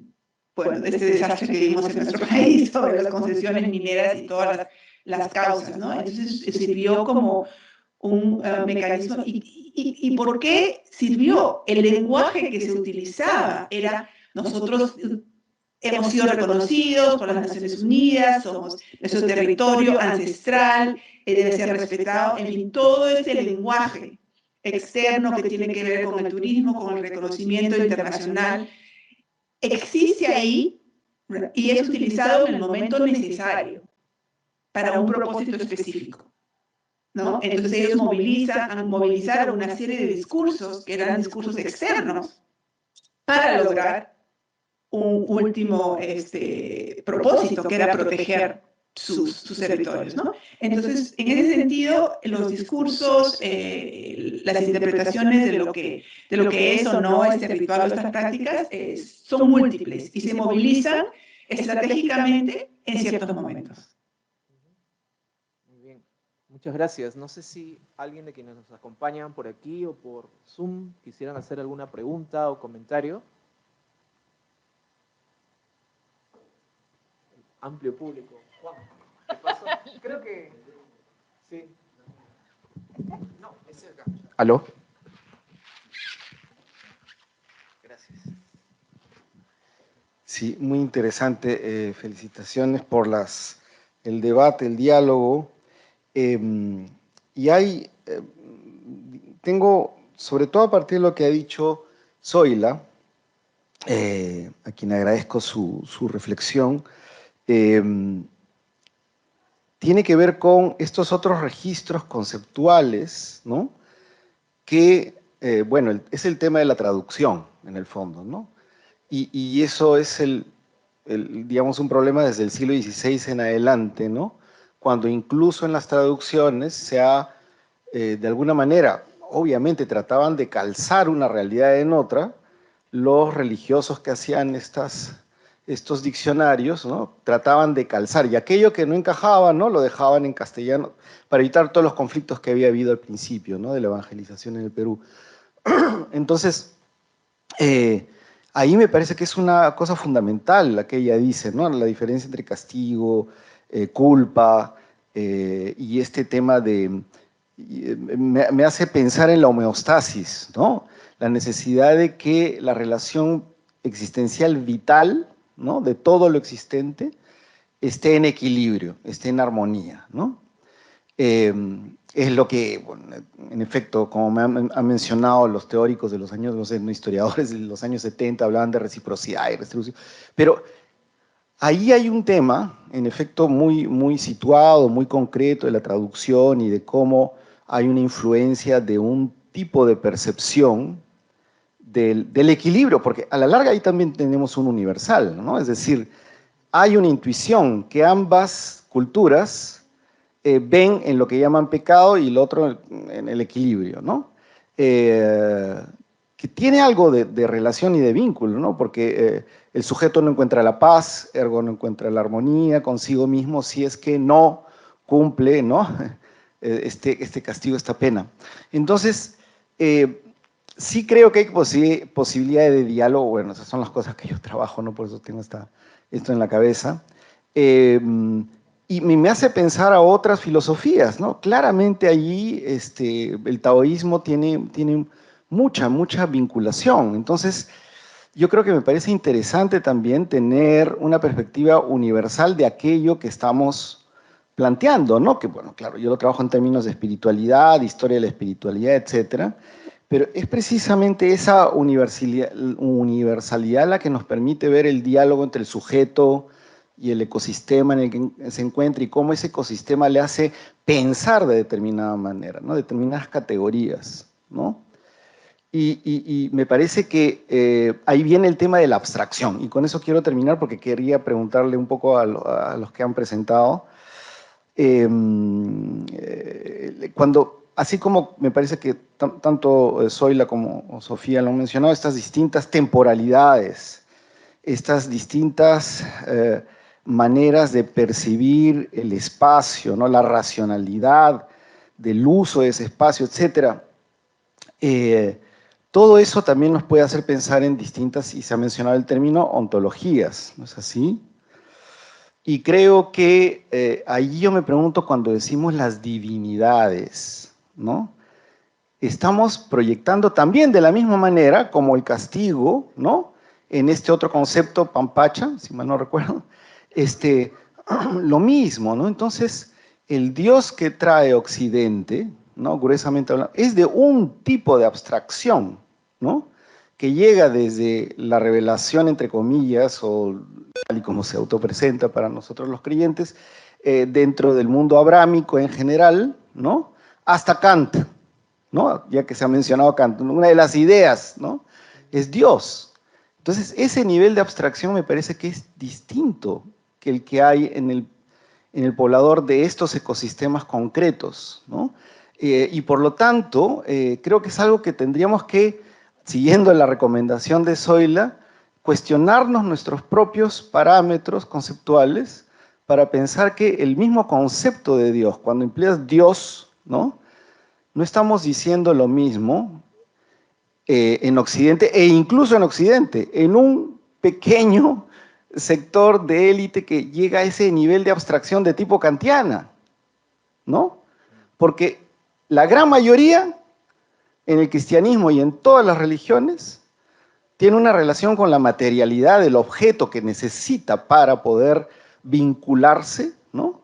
desastre que vivimos en nuestro país sobre las concesiones mineras y todas las causas, ¿no? Entonces sirvió como un mecanismo. ¿Y por qué sirvió? El lenguaje que se utilizaba era: nosotros hemos sido reconocidos por las Naciones Unidas, somos nuestro territorio ancestral, debe ser respetado, en fin, todo ese lenguaje externo que tiene que ver con el turismo, con el reconocimiento internacional, existe ahí y es utilizado en el momento necesario para un propósito específico, ¿no? Entonces ellos movilizaron una serie de discursos que eran discursos externos para lograr un último propósito, que era proteger sus territorios, ¿no? Entonces, en ese sentido, los discursos, las interpretaciones de lo que es o no este ritual o estas prácticas son múltiples y se movilizan estratégicamente en ciertos momentos. Muy bien, muchas gracias. No sé si alguien de quienes nos acompañan por aquí o por Zoom quisieran hacer alguna pregunta o comentario. Amplio público. Juan, ¿qué pasó? Creo que... Sí. No, ese acá. ¿Aló? Gracias. Sí, muy interesante. Felicitaciones por el debate, el diálogo. Y tengo, sobre todo a partir de lo que ha dicho Zoila, a quien agradezco su reflexión, tiene que ver con estos otros registros conceptuales, ¿no? Que, bueno, es el tema de la traducción, en el fondo, ¿no? Y eso es digamos, un problema desde el siglo XVI en adelante, ¿no? Cuando incluso en las traducciones de alguna manera, obviamente trataban de calzar una realidad en otra, los religiosos que hacían estos diccionarios, ¿no? Trataban de calzar, y aquello que no encajaba, ¿no? Lo dejaban en castellano para evitar todos los conflictos que había habido al principio, ¿no? De la evangelización en el Perú. Entonces, ahí me parece que es una cosa fundamental la que ella dice, ¿no? La diferencia entre castigo, culpa, y este tema me hace pensar en la homeostasis, ¿no? La necesidad de que la relación existencial vital, ¿no? De todo lo existente, esté en equilibrio, esté en armonía, ¿no? Es lo que, bueno, en efecto, como me han mencionado los teóricos de los años, los historiadores de los años 70 hablaban de reciprocidad y restitución, pero ahí hay un tema, en efecto, muy, muy situado, muy concreto de la traducción y de cómo hay una influencia de un tipo de percepción del equilibrio, porque a la larga ahí también tenemos un universal, ¿no? Es decir, hay una intuición que ambas culturas ven en lo que llaman pecado y el otro en el equilibrio, ¿no? Que tiene algo de relación y de vínculo, ¿no? Porque el sujeto no encuentra la paz, ergo no encuentra la armonía consigo mismo si es que no cumple, ¿no? Este castigo, esta pena. Entonces, sí creo que hay posibilidades de diálogo. Bueno, esas son las cosas que yo trabajo, ¿no? Por eso tengo esto en la cabeza. Y me hace pensar a otras filosofías, ¿no? Claramente allí el taoísmo tiene mucha vinculación. Entonces, yo creo que me parece interesante también tener una perspectiva universal de aquello que estamos planteando, ¿no? Que, bueno, claro, yo lo trabajo en términos de espiritualidad, historia de la espiritualidad, etcétera, Pero es precisamente esa universalidad la que nos permite ver el diálogo entre el sujeto y el ecosistema en el que se encuentra y cómo ese ecosistema le hace pensar de determinada manera, ¿no? Determinadas categorías, ¿no? Y me parece que ahí viene el tema de la abstracción, y con eso quiero terminar porque quería preguntarle un poco a los que han presentado. Así como me parece que tanto Zoila como Sofía lo han mencionado, estas distintas temporalidades, estas distintas maneras de percibir el espacio, ¿no? La racionalidad del uso de ese espacio, etc. Todo eso también nos puede hacer pensar en distintas, y se ha mencionado el término, ontologías, ¿no es así? Y creo que ahí yo me pregunto, cuando decimos las divinidades, ¿no? Estamos proyectando también de la misma manera como el castigo, ¿no? En este otro concepto, Pampacha, si mal no recuerdo, lo mismo, ¿no? Entonces, el Dios que trae Occidente, ¿no? Gruesamente hablando, es de un tipo de abstracción, ¿no? Que llega desde la revelación, entre comillas, o tal y como se autopresenta para nosotros los creyentes, dentro del mundo abrámico en general, ¿no? Hasta Kant, ¿no? Ya que se ha mencionado Kant, una de las ideas, ¿no? Es Dios. Entonces, ese nivel de abstracción me parece que es distinto que el que hay en el poblador de estos ecosistemas concretos, ¿no? Y por lo tanto, creo que es algo que tendríamos que, siguiendo la recomendación de Zoila, cuestionarnos nuestros propios parámetros conceptuales para pensar que el mismo concepto de Dios, cuando empleas Dios, ¿no? No estamos diciendo lo mismo en Occidente, e incluso en Occidente, en un pequeño sector de élite que llega a ese nivel de abstracción de tipo kantiana, ¿no? Porque la gran mayoría en el cristianismo y en todas las religiones tiene una relación con la materialidad del objeto que necesita para poder vincularse, ¿no?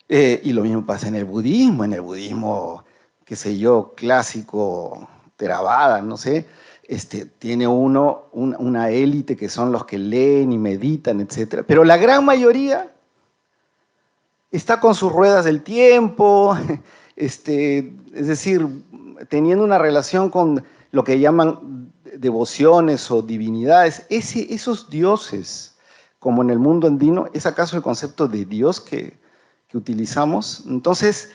Y lo mismo pasa en el budismo, qué sé yo, clásico, Theravada, no sé, tiene una élite que son los que leen y meditan, etc. Pero la gran mayoría está con sus ruedas del tiempo, es decir, teniendo una relación con lo que llaman devociones o divinidades. Esos dioses, como en el mundo andino, ¿es acaso el concepto de Dios que utilizamos? Entonces,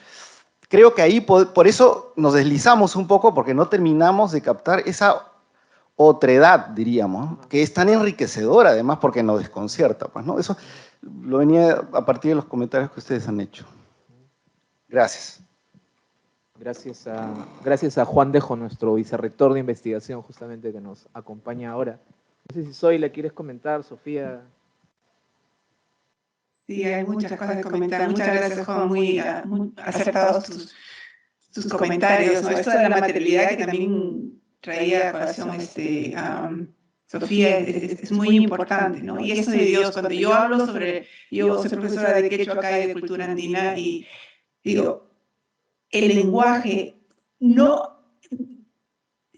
creo que ahí por eso nos deslizamos un poco, porque no terminamos de captar esa otredad, diríamos, que es tan enriquecedora, además, porque nos desconcierta, pues, ¿no? Eso lo venía a partir de los comentarios que ustedes han hecho. Gracias. Gracias a Juan Dejo, nuestro vicerrector de investigación, justamente, que nos acompaña ahora. No sé si Zoila quieres comentar, Sofía. Sí, hay muchas cosas que comentar. Muchas gracias, Juan, muy acertados tus comentarios, ¿no? Esto de la materialidad que también traía a colación Sofía es muy importante, ¿no? Y eso de Dios, cuando yo hablo yo soy profesora de Quechua acá y de cultura andina, y digo, el lenguaje no...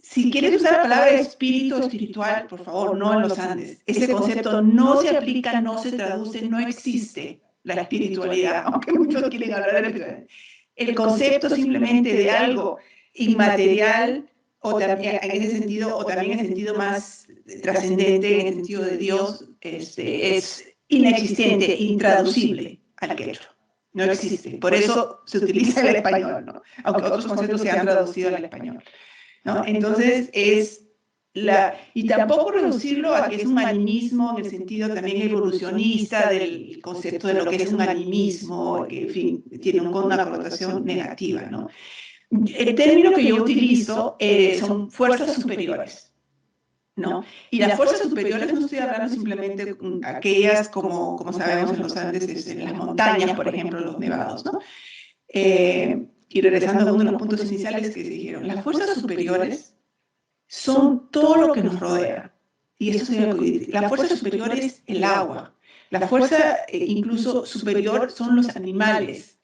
Si quieres usar la palabra espíritu o espiritual, por favor, no en los Andes. Ese concepto no se aplica, no se traduce, no existe la espiritualidad, aunque muchos quieren hablar de la espiritualidad. El concepto simplemente de algo inmaterial, o también en ese sentido, o también en el sentido más trascendente, en el sentido de Dios, es inexistente, intraducible al quechua. No existe. Por eso se utiliza el español, ¿no? Aunque otros conceptos se han traducido al español, ¿no? Entonces y tampoco reducirlo a que es un animismo en el sentido también evolucionista del concepto de lo que es un animismo, que en fin, tiene una connotación negativa, ¿no? El término que yo utilizo son fuerzas superiores, ¿no? Y las fuerzas superiores no estoy hablando simplemente de aquellas, como sabemos en los Andes, en las montañas, por ejemplo, los nevados, ¿no? Y regresando a uno de los puntos iniciales que se dijeron, las fuerzas superiores son todo lo que nos rodea. Y eso la fuerza superior es el agua. La fuerza incluso superior son los animales.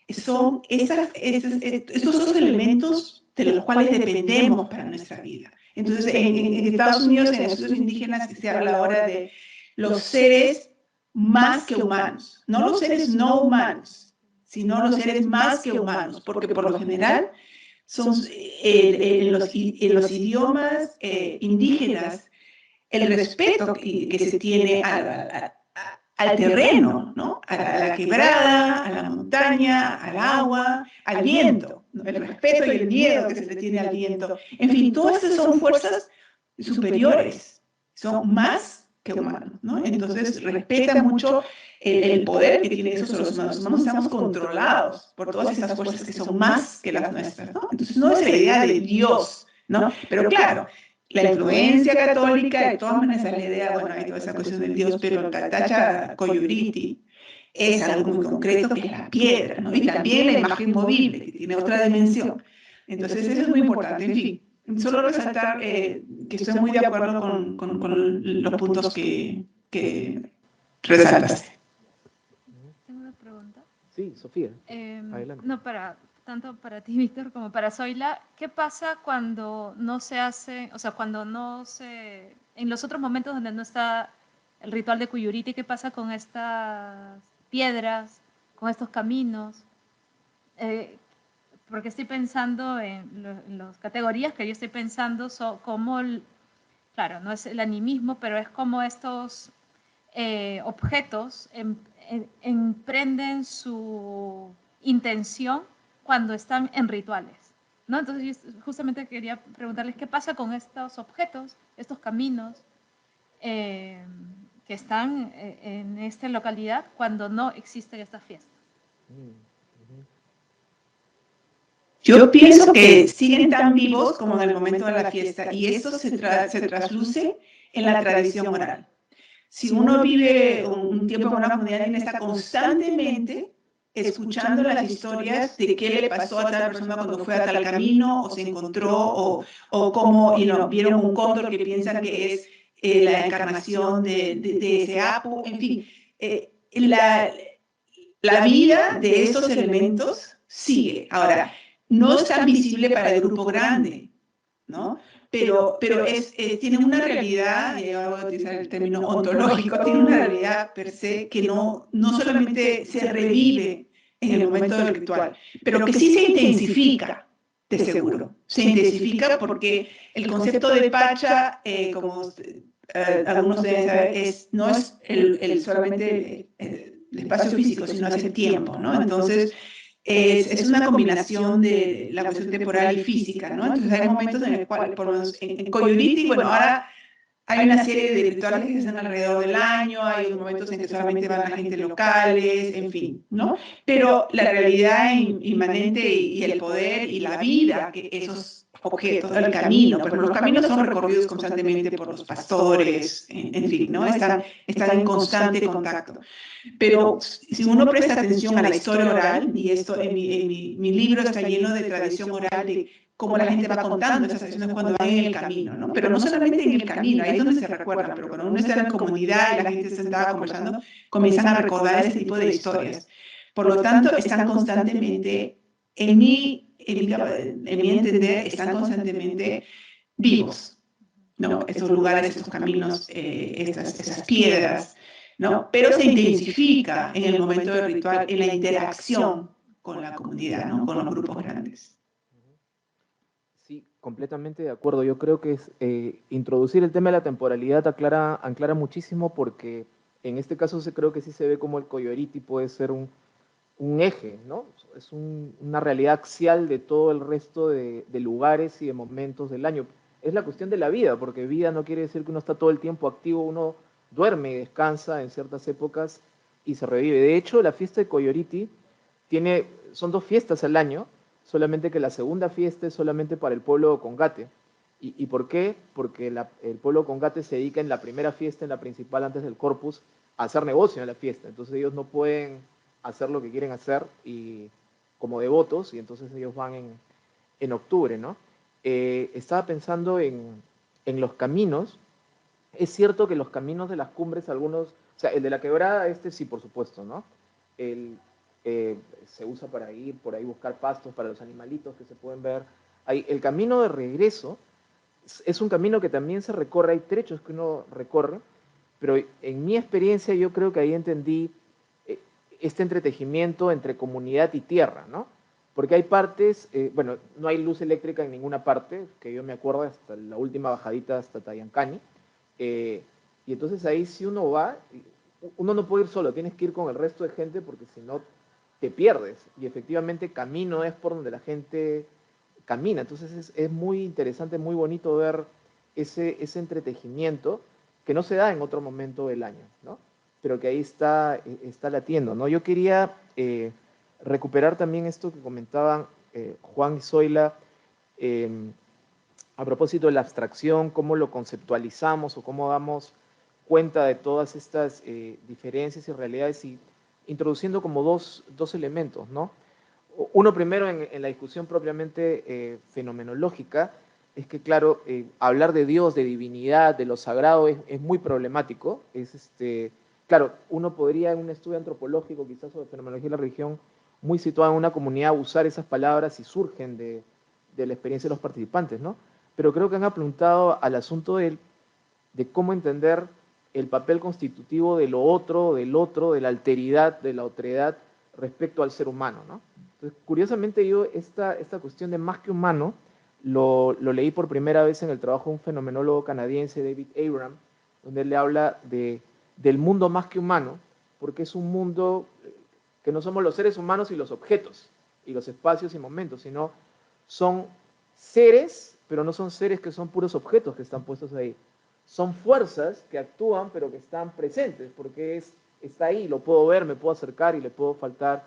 Son estos dos elementos de los cuales dependemos para nuestra vida. Entonces, en Estados Unidos, en estudios indígenas, se habla ahora de los seres más que humanos, no los seres no humanos, sino los seres más que humanos, porque por lo general son en los idiomas indígenas el respeto que se tiene al terreno, ¿no? A la quebrada, a la montaña, al agua, al viento, ¿no? El respeto y el miedo que se le tiene al viento. En fin, todas estas son fuerzas superiores, son más que humanos, ¿no? Entonces respeta mucho el poder que tienen esos los humanos. Los humanos estamos controlados por todas estas fuerzas que son más que las nuestras, ¿no? Entonces no es la idea de Dios, ¿no? Pero claro, la influencia católica, de todas maneras, es la idea, bueno, hay toda esa cuestión del Dios, pero el Katacha Coyuriti es algo muy concreto, que es la piedra, ¿no? Y también la imagen movible, que tiene otra dimensión. Entonces, eso es muy importante. En fin, solo resaltar que estoy muy de acuerdo con los puntos que resaltaste. Tengo una pregunta. Sí, Sofía, adelante. No, tanto para ti, Víctor, como para Zoila, ¿qué pasa cuando no se hace, o sea, cuando no se, en los otros momentos donde no está el ritual de Cuyuriti, qué pasa con estas piedras, con estos caminos? Porque estoy pensando en las categorías que yo estoy pensando, como, claro, no es el animismo, pero es como estos objetos emprenden su intención cuando están en rituales, ¿no? Entonces, yo justamente quería preguntarles qué pasa con estos objetos, estos caminos que están en esta localidad cuando no existen estas fiestas. Yo pienso que siguen tan vivos como en el momento de la fiesta, y esto se trasluce en la tradición oral. Si uno vive un tiempo en una comunidad y está constantemente escuchando las historias de qué le pasó a tal persona cuando fue a tal camino, o se encontró, o cómo vieron un cóndor que piensan que es la encarnación de ese apu, en fin, la vida de estos elementos sigue. Ahora, no es tan visible para el grupo grande, ¿no? Pero tiene una realidad, y ahora voy a utilizar el término ontológico, tiene una realidad per se que no solamente se revive en el momento del ritual, pero que sí se intensifica, de seguro. Se intensifica porque el concepto de Pacha, como algunos deben saber, no es solamente el espacio físico, sino es el tiempo, ¿no? Entonces, es una combinación de la cuestión temporal y física, ¿no? Entonces hay momentos en el cual, por lo menos en Coyuriti, bueno, ahora hay una serie de rituales que se hacen alrededor del año, hay momentos en que solamente van la gente locales, en fin, ¿no? Pero la realidad inmanente y el poder y la vida que esos objetos, el camino, pero los caminos son recorridos constantemente por los pastores, en fin, ¿no? Están en constante contacto. Pero si uno presta atención a la historia oral, y esto en mi libro está lleno de tradición oral, de cómo la gente va contando esas tradiciones cuando van en el camino, ¿no? Pero no solamente en el camino, ahí es donde se recuerdan, pero cuando uno está en la comunidad y la gente se sentada conversando, comienzan a recordar ese tipo de historias. Por lo tanto, están constantemente, en mi entender, están constantemente vivos, ¿no? Estos lugares, estos caminos, esas piedras, ¿no? Pero se intensifica en el momento del ritual, en la interacción con la comunidad, ¿no? Con los grupos grandes. Sí, completamente de acuerdo. Yo creo que es introducir el tema de la temporalidad aclara muchísimo, porque en este caso creo que sí se ve como el Coyoriti puede ser un eje, ¿no? Es una realidad axial de todo el resto de lugares y de momentos del año. Es la cuestión de la vida, porque vida no quiere decir que uno está todo el tiempo activo, uno duerme y descansa en ciertas épocas y se revive. De hecho, la fiesta de Coyoriti son 2 fiestas al año, solamente que la segunda fiesta es solamente para el pueblo congate. ¿Y por qué? Porque el pueblo congate se dedica en la primera fiesta, en la principal antes del Corpus, a hacer negocio en la fiesta. Entonces ellos no pueden hacer lo que quieren hacer y como devotos, y entonces ellos van en octubre, ¿no? Estaba pensando en los caminos. Es cierto que los caminos de las cumbres, algunos, o sea, el de la quebrada, sí, por supuesto, ¿no? El, se usa para ir por ahí buscar pastos para los animalitos que se pueden ver. El camino de regreso es un camino que también se recorre, hay trechos que uno recorre, pero en mi experiencia yo creo que ahí entendí este entretejimiento entre comunidad y tierra, ¿no? Porque hay partes, bueno, no hay luz eléctrica en ninguna parte, que yo me acuerdo hasta la última bajadita hasta Tayancani, y entonces ahí si uno va, uno no puede ir solo, tienes que ir con el resto de gente porque si no te pierdes. Y efectivamente camino es por donde la gente camina. Entonces es muy interesante, muy bonito ver ese entretejimiento que no se da en otro momento del año, ¿no? Pero que ahí está latiendo, ¿no? Yo quería recuperar también esto que comentaban Juan y Zoila, a propósito de la abstracción, cómo lo conceptualizamos o cómo damos cuenta de todas estas diferencias y realidades, y introduciendo como dos elementos, ¿no? Uno primero en la discusión propiamente fenomenológica, es que claro, hablar de Dios, de divinidad, de lo sagrado es muy problemático. Claro, uno podría en un estudio antropológico, quizás sobre fenomenología de la religión, muy situado en una comunidad, usar esas palabras y surgen de la experiencia de los participantes, ¿no? Pero creo que han apuntado al asunto de cómo entender el papel constitutivo de lo otro, del otro, de la alteridad, de la otredad respecto al ser humano, ¿no? Entonces, curiosamente yo esta cuestión de más que humano lo leí por primera vez en el trabajo de un fenomenólogo canadiense, David Abram, donde él le habla del mundo más que humano, porque es un mundo que no somos los seres humanos y los objetos, y los espacios y momentos, sino son seres, pero no son seres que son puros objetos que están puestos ahí. Son fuerzas que actúan, pero que están presentes, porque está ahí, lo puedo ver, me puedo acercar y le puedo faltar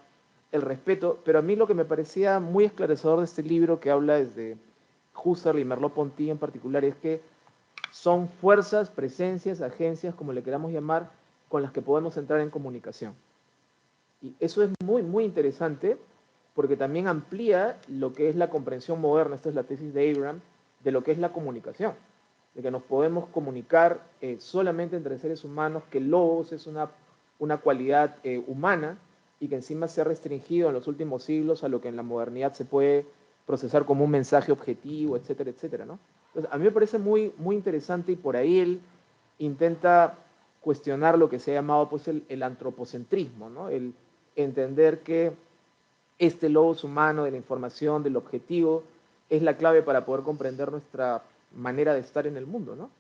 el respeto. Pero a mí lo que me parecía muy esclarecedor de este libro, que habla desde Husserl y Merleau-Ponty en particular, es que son fuerzas, presencias, agencias, como le queramos llamar, con las que podemos entrar en comunicación. Y eso es muy, muy interesante, porque también amplía lo que es la comprensión moderna, esta es la tesis de Abram, de lo que es la comunicación, de que nos podemos comunicar solamente entre seres humanos, que el logos es una cualidad humana y que encima se ha restringido en los últimos siglos a lo que en la modernidad se puede procesar como un mensaje objetivo, etcétera, etcétera, ¿no? Entonces, a mí me parece muy, muy interesante, y por ahí él intenta cuestionar lo que se ha llamado pues el antropocentrismo, ¿no? El entender que este logos humano de la información, del objetivo, es la clave para poder comprender nuestra manera de estar en el mundo, ¿no?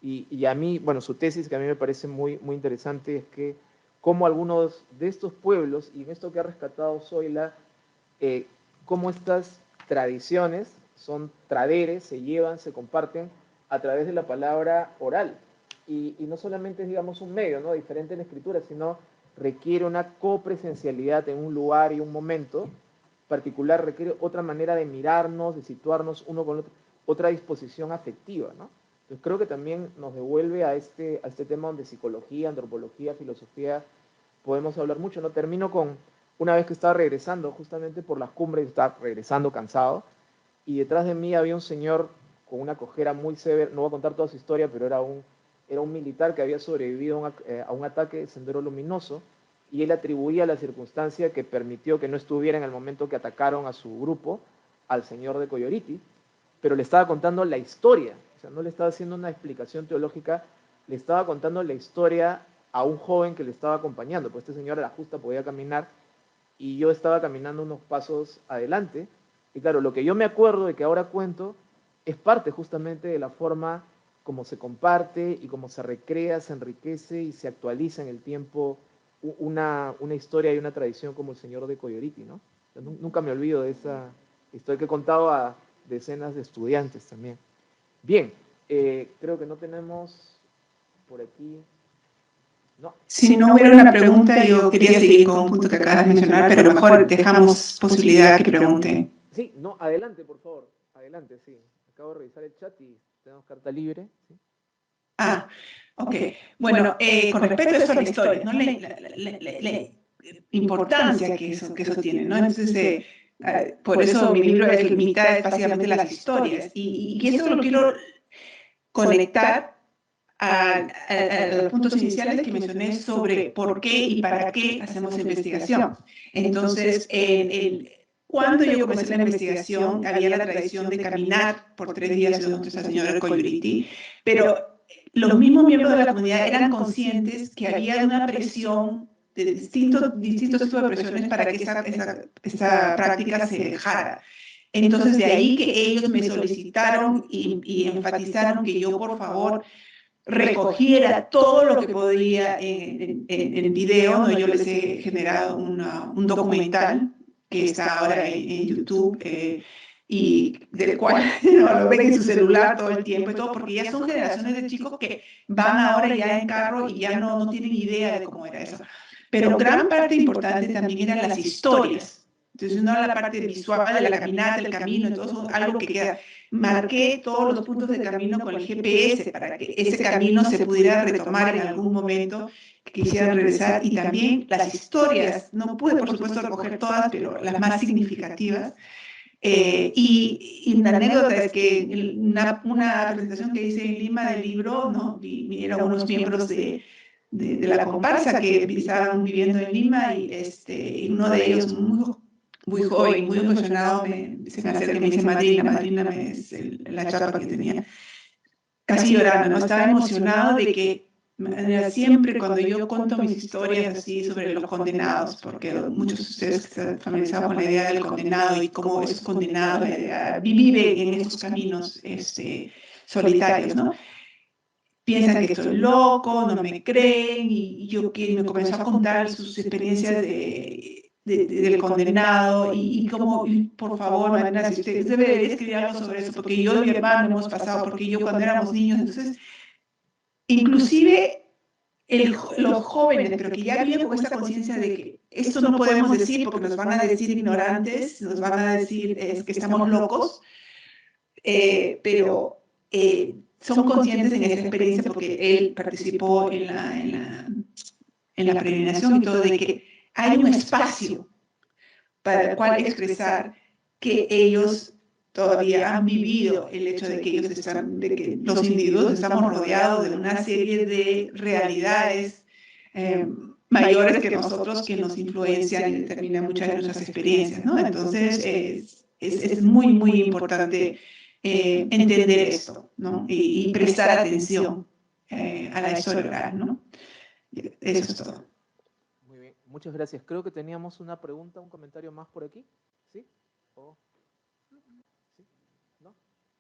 Y a mí, bueno, su tesis que a mí me parece muy, muy interesante es que cómo algunos de estos pueblos, y en esto que ha rescatado Zoila, cómo estas tradiciones son traderes, se llevan, se comparten a través de la palabra oral. Y no solamente es, digamos, un medio, ¿no?, diferente en la escritura, sino requiere una copresencialidad en un lugar y un momento particular, requiere otra manera de mirarnos, de situarnos uno con otro, otra disposición afectiva, ¿no? Entonces creo que también nos devuelve a este tema donde psicología, antropología, filosofía, podemos hablar mucho, ¿no? Termino con, una vez que estaba regresando justamente por las cumbres, estaba regresando cansado, y detrás de mí había un señor con una cojera muy severa, no voy a contar toda su historia, pero era un militar que había sobrevivido a un ataque de Sendero Luminoso, y él atribuía la circunstancia que permitió que no estuviera en el momento que atacaron a su grupo al señor de Coyoriti, pero le estaba contando la historia, o sea, no le estaba haciendo una explicación teológica, le estaba contando la historia a un joven que le estaba acompañando, pues este señor a la justa podía caminar, y yo estaba caminando unos pasos adelante, y claro, lo que yo me acuerdo de que ahora cuento es parte justamente de la forma como se comparte y cómo se recrea, se enriquece y se actualiza en el tiempo una historia y una tradición como el señor de Coyoriti, ¿no? O sea, nunca me olvido de esa historia que he contado a decenas de estudiantes también. Bien, creo que no tenemos por aquí... No. Si no hubiera una pregunta, yo quería seguir con un punto que acabas de mencionar, pero mejor dejamos posibilidad que pregunten. Sí, no, adelante, por favor. Adelante, sí. Acabo de revisar el chat y tenemos carta libre. ¿Sí? Ah, ok. Bueno, con respecto a eso a la historia, ¿no? La importancia que eso tiene, ¿no? Entonces, por eso mi libro es mitad es básicamente las historias, y eso lo quiero conectar a los puntos iniciales que mencioné sobre por qué y para qué hacemos investigación. Entonces, cuando yo comencé la investigación, había la tradición de caminar por 3 días donde está el señor Coyuriti, pero los mismos miembros de la comunidad eran conscientes que había una presión de distintos tipos de presiones para que esa práctica se dejara. Entonces, de ahí que ellos me solicitaron y enfatizaron que yo, por favor, recogiera todo lo que podía en video, ¿no? Yo les he generado un documental que está ahora en YouTube y del cual ¿no? Lo ven en su celular todo el tiempo y todo, porque ya son generaciones de chicos que van ahora ya en carro y ya no tienen idea de cómo era eso. Pero gran parte importante también eran las historias. Entonces, no la parte visual de la caminata, el camino, todo eso, algo que queda. Marqué todos los puntos de camino con el GPS para que ese camino se pudiera retomar en algún momento que quisieran regresar. Y también las historias, no pude por supuesto recoger todas, pero las más significativas. Y una anécdota es que una presentación que hice en Lima del libro, ¿no? Vinieron unos miembros de la comparsa que estaban viviendo en Lima y uno de ellos muy joven, muy emocionado, se me acerca y me dice, madrina es la chapa que tenía, casi llorando, ¿no? Estaba emocionado de que siempre cuando yo cuento mis historias así sobre los condenados, porque muchos de ustedes están familiarizados con la idea del condenado y cómo es condenado, vive en esos caminos solitarios, ¿no? Piensan que estoy loco, no me creen, y yo que me comenzó a contar sus experiencias del condenado y cómo, por favor, Marina, si ustedes deberían escribir algo sobre eso, porque yo y mi hermano hemos pasado, porque yo cuando éramos niños, entonces, inclusive los jóvenes, pero que ya viven con esta conciencia de que esto no podemos decir porque nos van a decir ignorantes, nos van a decir que estamos locos, pero son conscientes en esa experiencia porque él participó en la peregrinación y todo, de que hay un espacio para el cual expresar que ellos todavía han vivido el hecho de que de que los individuos estamos rodeados de una serie de realidades mayores que nosotros que nos influencian y determinan muchas de nuestras experiencias, ¿no? Entonces es muy, muy importante entender esto, ¿no? Y prestar atención a la historia oral, ¿no? Eso es todo. Muy bien, muchas gracias. Creo que teníamos una pregunta, un comentario más por aquí. ¿Sí? ¿Sí? ¿No?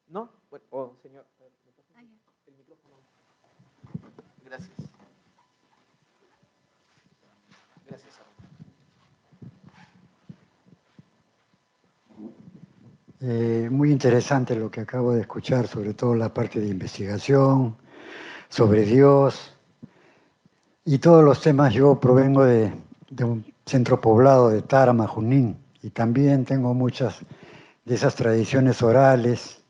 ¿No? Bueno, señor, el micrófono. Gracias. Gracias, Muy interesante lo que acabo de escuchar, sobre todo la parte de investigación, sobre Dios y todos los temas. Yo provengo de un centro poblado de Tarma, Junín, y también tengo muchas de esas tradiciones orales.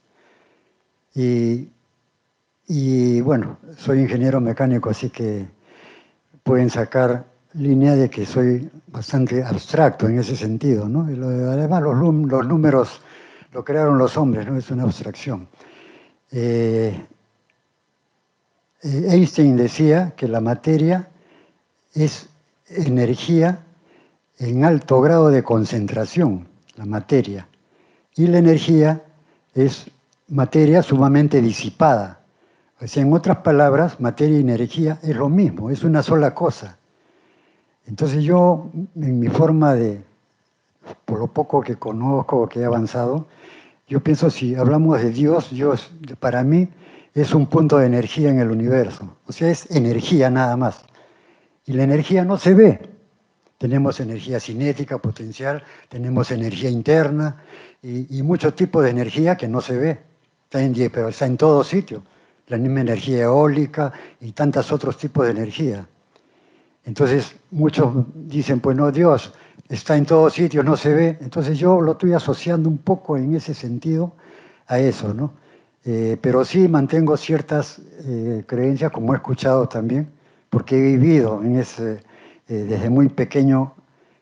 Y bueno, soy ingeniero mecánico, así que pueden sacar línea de que soy bastante abstracto en ese sentido, ¿no? Y además los números lo crearon los hombres, ¿no? Es una abstracción. Einstein decía que la materia es energía en alto grado de concentración, la materia, y la energía es materia sumamente disipada. O sea, en otras palabras, materia y energía es lo mismo, es una sola cosa. Entonces yo, en mi forma de, por lo poco que conozco o que he avanzado, yo pienso, si hablamos de Dios, Dios para mí es un punto de energía en el universo. O sea, es energía nada más. Y la energía no se ve. Tenemos energía cinética, potencial, tenemos energía interna y muchos tipos de energía que no se ve. Pero está en todo sitio. La misma energía eólica y tantos otros tipos de energía. Entonces, muchos dicen, pues no, Dios está en todos sitios, no se ve. Entonces yo lo estoy asociando un poco en ese sentido a eso, ¿no? Pero sí mantengo ciertas creencias, como he escuchado también, porque he vivido en ese, desde muy pequeño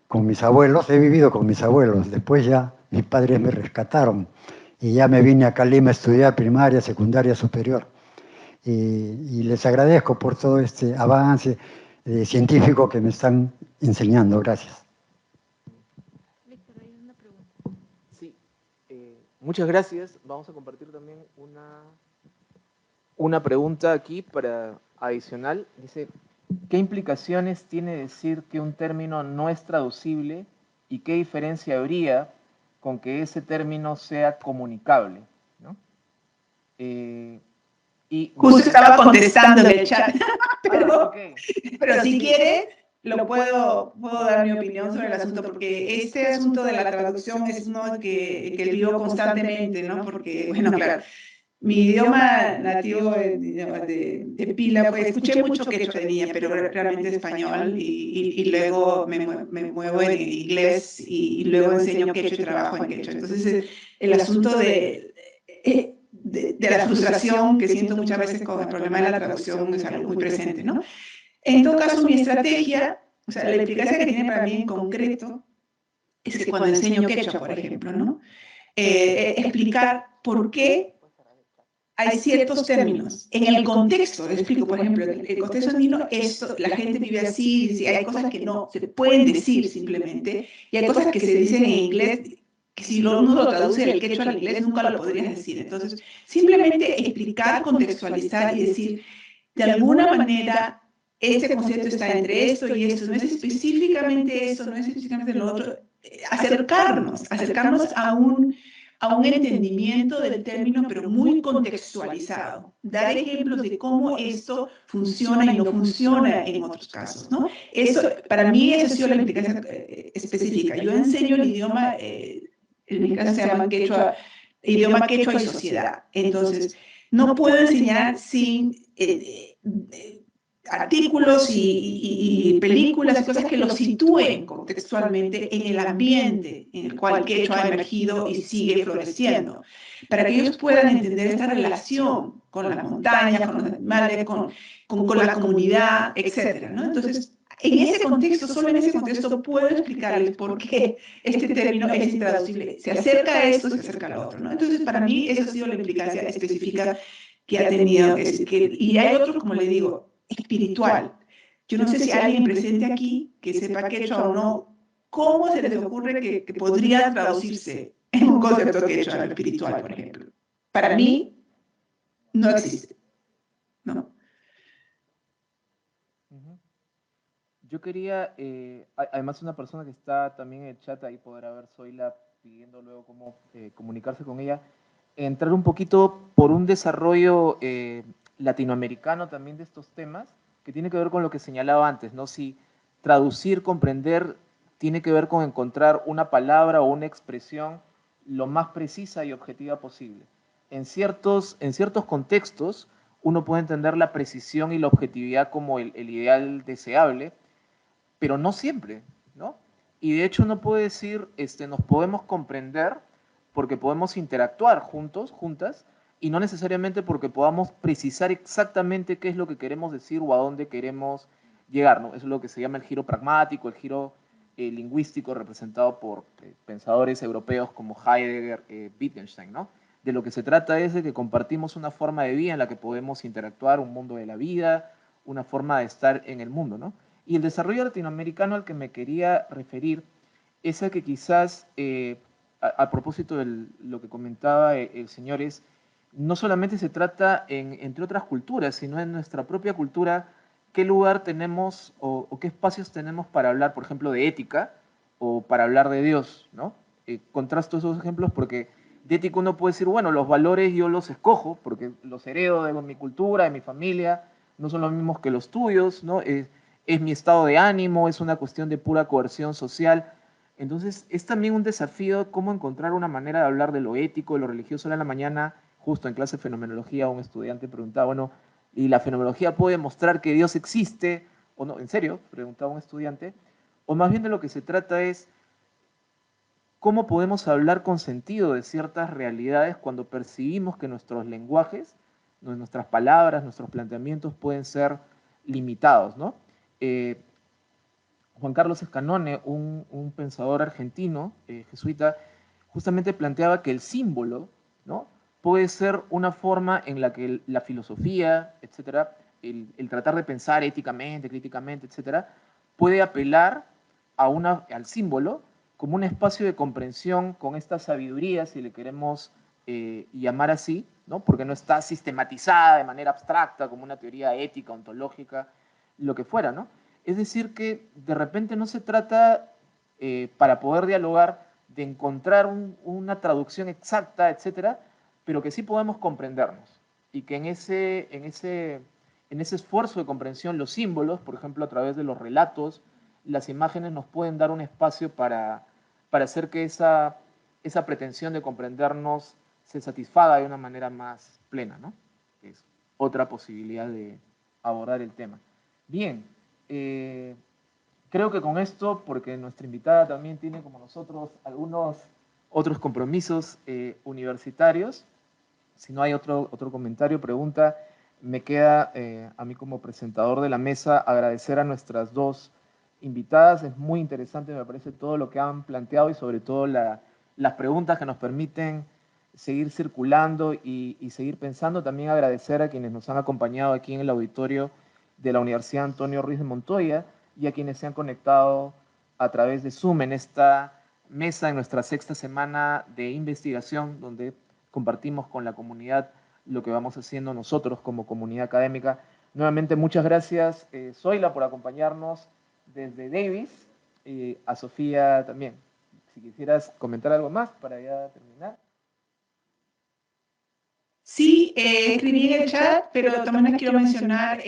con mis abuelos, he vivido con mis abuelos. Después ya mis padres me rescataron y ya me vine a Lima a estudiar primaria, secundaria, superior. Y les agradezco por todo este avance científico que me están enseñando. Gracias. Víctor, hay una pregunta. Muchas gracias. Vamos a compartir también una pregunta aquí para adicional. Dice, ¿qué implicaciones tiene decir que un término no es traducible y qué diferencia habría con que ese término sea comunicable? ¿No? Y Justo estaba contestando en el chat, pero, pero si quiere, puedo dar mi opinión sobre el asunto, porque este asunto de la traducción es uno que vivo constantemente, ¿no? Porque, bueno, claro, mi idioma nativo de Pila, pues escuché mucho quechua de niña, pero realmente español, y luego me muevo en inglés, y luego enseño quechua y trabajo en quechua. Entonces, el asunto de la frustración que siento muchas veces con el problema de la traducción es algo muy presente, ¿no? En todo caso, mi estrategia, o sea, la implicancia que tiene para mí en concreto, es que cuando enseño quechua, por ejemplo, ¿no? Explicar por qué hay ciertos términos. En el contexto, explico, por ejemplo, el contexto andino, esto, la gente vive así, si hay cosas que no se pueden decir simplemente, y hay cosas que se dicen en inglés que si uno lo traduce del quechua al inglés nunca lo podrías decir. Entonces, simplemente explicar, contextualizar y decir, de alguna manera, este concepto está entre esto y esto, no es específicamente eso, no es específicamente lo otro, acercarnos a un entendimiento del término, pero muy contextualizado. Dar ejemplos de cómo esto funciona y no funciona en otros casos, ¿no? Eso, para mí, esa ha sido la implicancia específica. Yo enseño el idioma, en mi caso se llama quechua, idioma quechua y sociedad. Entonces, no puedo enseñar sin artículos y películas y cosas que lo sitúen contextualmente en el ambiente en el cual quechua ha emergido y sigue floreciendo, para que ellos puedan entender esta relación con las montañas, con los animales, con la comunidad, etcétera, ¿no? Entonces, en ese contexto, solo en ese contexto puedo explicarles por qué este término es intraducible. Se acerca a esto, se acerca al otro, ¿no? Entonces, para mí, esa ha sido la implicancia específica que ha tenido. Y hay otro, como le digo, espiritual. Yo no sé si alguien presente aquí que sepa quechua o no, ¿cómo se les ocurre que podría traducirse en un concepto quechua espiritual, por ejemplo? Para mí, no existe, ¿no? Yo quería, además una persona que está también en el chat, ahí podrá ver Zoila pidiendo luego cómo comunicarse con ella, entrar un poquito por un desarrollo latinoamericano también de estos temas, que tiene que ver con lo que señalaba antes, ¿no? Si traducir, comprender, tiene que ver con encontrar una palabra o una expresión lo más precisa y objetiva posible. En ciertos contextos, uno puede entender la precisión y la objetividad como el ideal deseable, pero no siempre, ¿no? Y de hecho uno puede decir, nos podemos comprender porque podemos interactuar juntos, juntas, y no necesariamente porque podamos precisar exactamente qué es lo que queremos decir o a dónde queremos llegar, ¿no? Eso es lo que se llama el giro pragmático, el giro lingüístico representado por pensadores europeos como Heidegger, Wittgenstein, ¿no? De lo que se trata es de que compartimos una forma de vida en la que podemos interactuar, un mundo de la vida, una forma de estar en el mundo, ¿no? Y el desarrollo latinoamericano al que me quería referir es a que quizás, a propósito de lo que comentaba el señor, es no solamente se trata entre otras culturas, sino en nuestra propia cultura, qué lugar tenemos o qué espacios tenemos para hablar, por ejemplo, de ética o para hablar de Dios, ¿no? Contrasto esos ejemplos porque de ética uno puede decir, bueno, los valores yo los escojo porque los heredo de mi cultura, de mi familia, no son los mismos que los tuyos, ¿no? Es mi estado de ánimo, es una cuestión de pura coerción social. Entonces, es también un desafío cómo encontrar una manera de hablar de lo ético, de lo religioso. En la mañana, justo en clase de fenomenología, un estudiante preguntaba, bueno, ¿y la fenomenología puede mostrar que Dios existe? ¿O no? ¿En serio? Preguntaba un estudiante. O más bien de lo que se trata es cómo podemos hablar con sentido de ciertas realidades cuando percibimos que nuestros lenguajes, nuestras palabras, nuestros planteamientos pueden ser limitados, ¿no? Juan Carlos Escanone, un pensador argentino, jesuita, justamente planteaba que el símbolo, ¿no? Puede ser una forma en la que la filosofía, etcétera, el tratar de pensar éticamente, críticamente, etcétera, puede apelar al símbolo como un espacio de comprensión con esta sabiduría, si le queremos llamar así, ¿no? Porque no está sistematizada de manera abstracta como una teoría ética, ontológica, lo que fuera, ¿no? Es decir, que de repente no se trata, para poder dialogar, de encontrar una traducción exacta, etcétera, pero que sí podemos comprendernos y que en ese esfuerzo de comprensión los símbolos, por ejemplo, a través de los relatos, las imágenes nos pueden dar un espacio para hacer que esa pretensión de comprendernos se satisfaga de una manera más plena, ¿no? Es otra posibilidad de abordar el tema. Bien, creo que con esto, porque nuestra invitada también tiene como nosotros algunos otros compromisos universitarios, si no hay otro comentario, pregunta, me queda a mí como presentador de la mesa agradecer a nuestras dos invitadas. Es muy interesante, me parece, todo lo que han planteado y sobre todo las preguntas que nos permiten seguir circulando y seguir pensando. También agradecer a quienes nos han acompañado aquí en el auditorio de la Universidad Antonio Ruiz de Montoya y a quienes se han conectado a través de Zoom en esta mesa, en nuestra sexta semana de investigación, donde compartimos con la comunidad lo que vamos haciendo nosotros como comunidad académica. Nuevamente, muchas gracias, Zoila, por acompañarnos desde Davis, y a Sofía también. Si quisieras comentar algo más para ya terminar. Sí, escribí en el chat, pero también les quiero mencionar,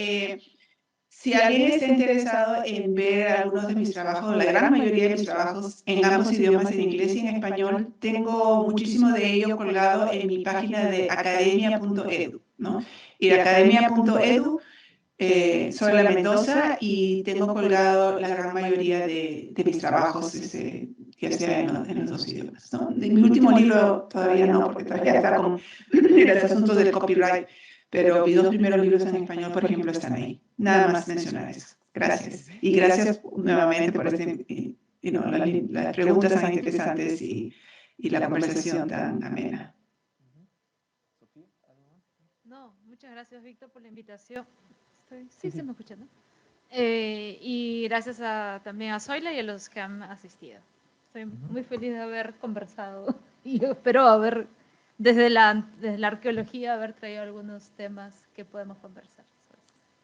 si alguien está interesado en ver algunos de mis trabajos, la gran mayoría de mis trabajos en ambos idiomas, en inglés y en español, tengo muchísimo de ello colgado en mi página de academia.edu, ¿no? Y de academia.edu soy la Mendoza y tengo colgado la gran mayoría de mis trabajos, ya sea en los dos idiomas, ¿no? De mi último libro todavía no, porque todavía está con los asuntos del copyright, pero mis dos primeros libros en español, por ejemplo, están ahí. Nada más mencionar eso. Gracias. Y gracias nuevamente por las preguntas tan interesantes y la conversación tan amena. No, muchas gracias, Víctor, por la invitación. Sí, se me escucha, ¿no? Y gracias también a Zoila y a los que han asistido. Estoy muy feliz de haber conversado y espero haber, desde la arqueología, haber traído algunos temas que podemos conversar.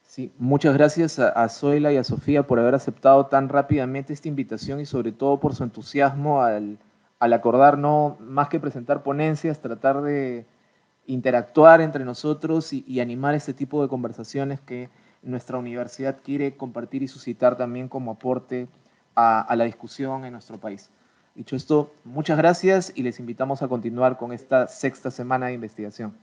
Sí, muchas gracias a Zoila y a Sofía por haber aceptado tan rápidamente esta invitación y sobre todo por su entusiasmo al acordar, no más que presentar ponencias, tratar de interactuar entre nosotros y animar este tipo de conversaciones que nuestra universidad quiere compartir y suscitar también como aporte a la discusión en nuestro país. Dicho esto, muchas gracias y les invitamos a continuar con esta sexta semana de investigación.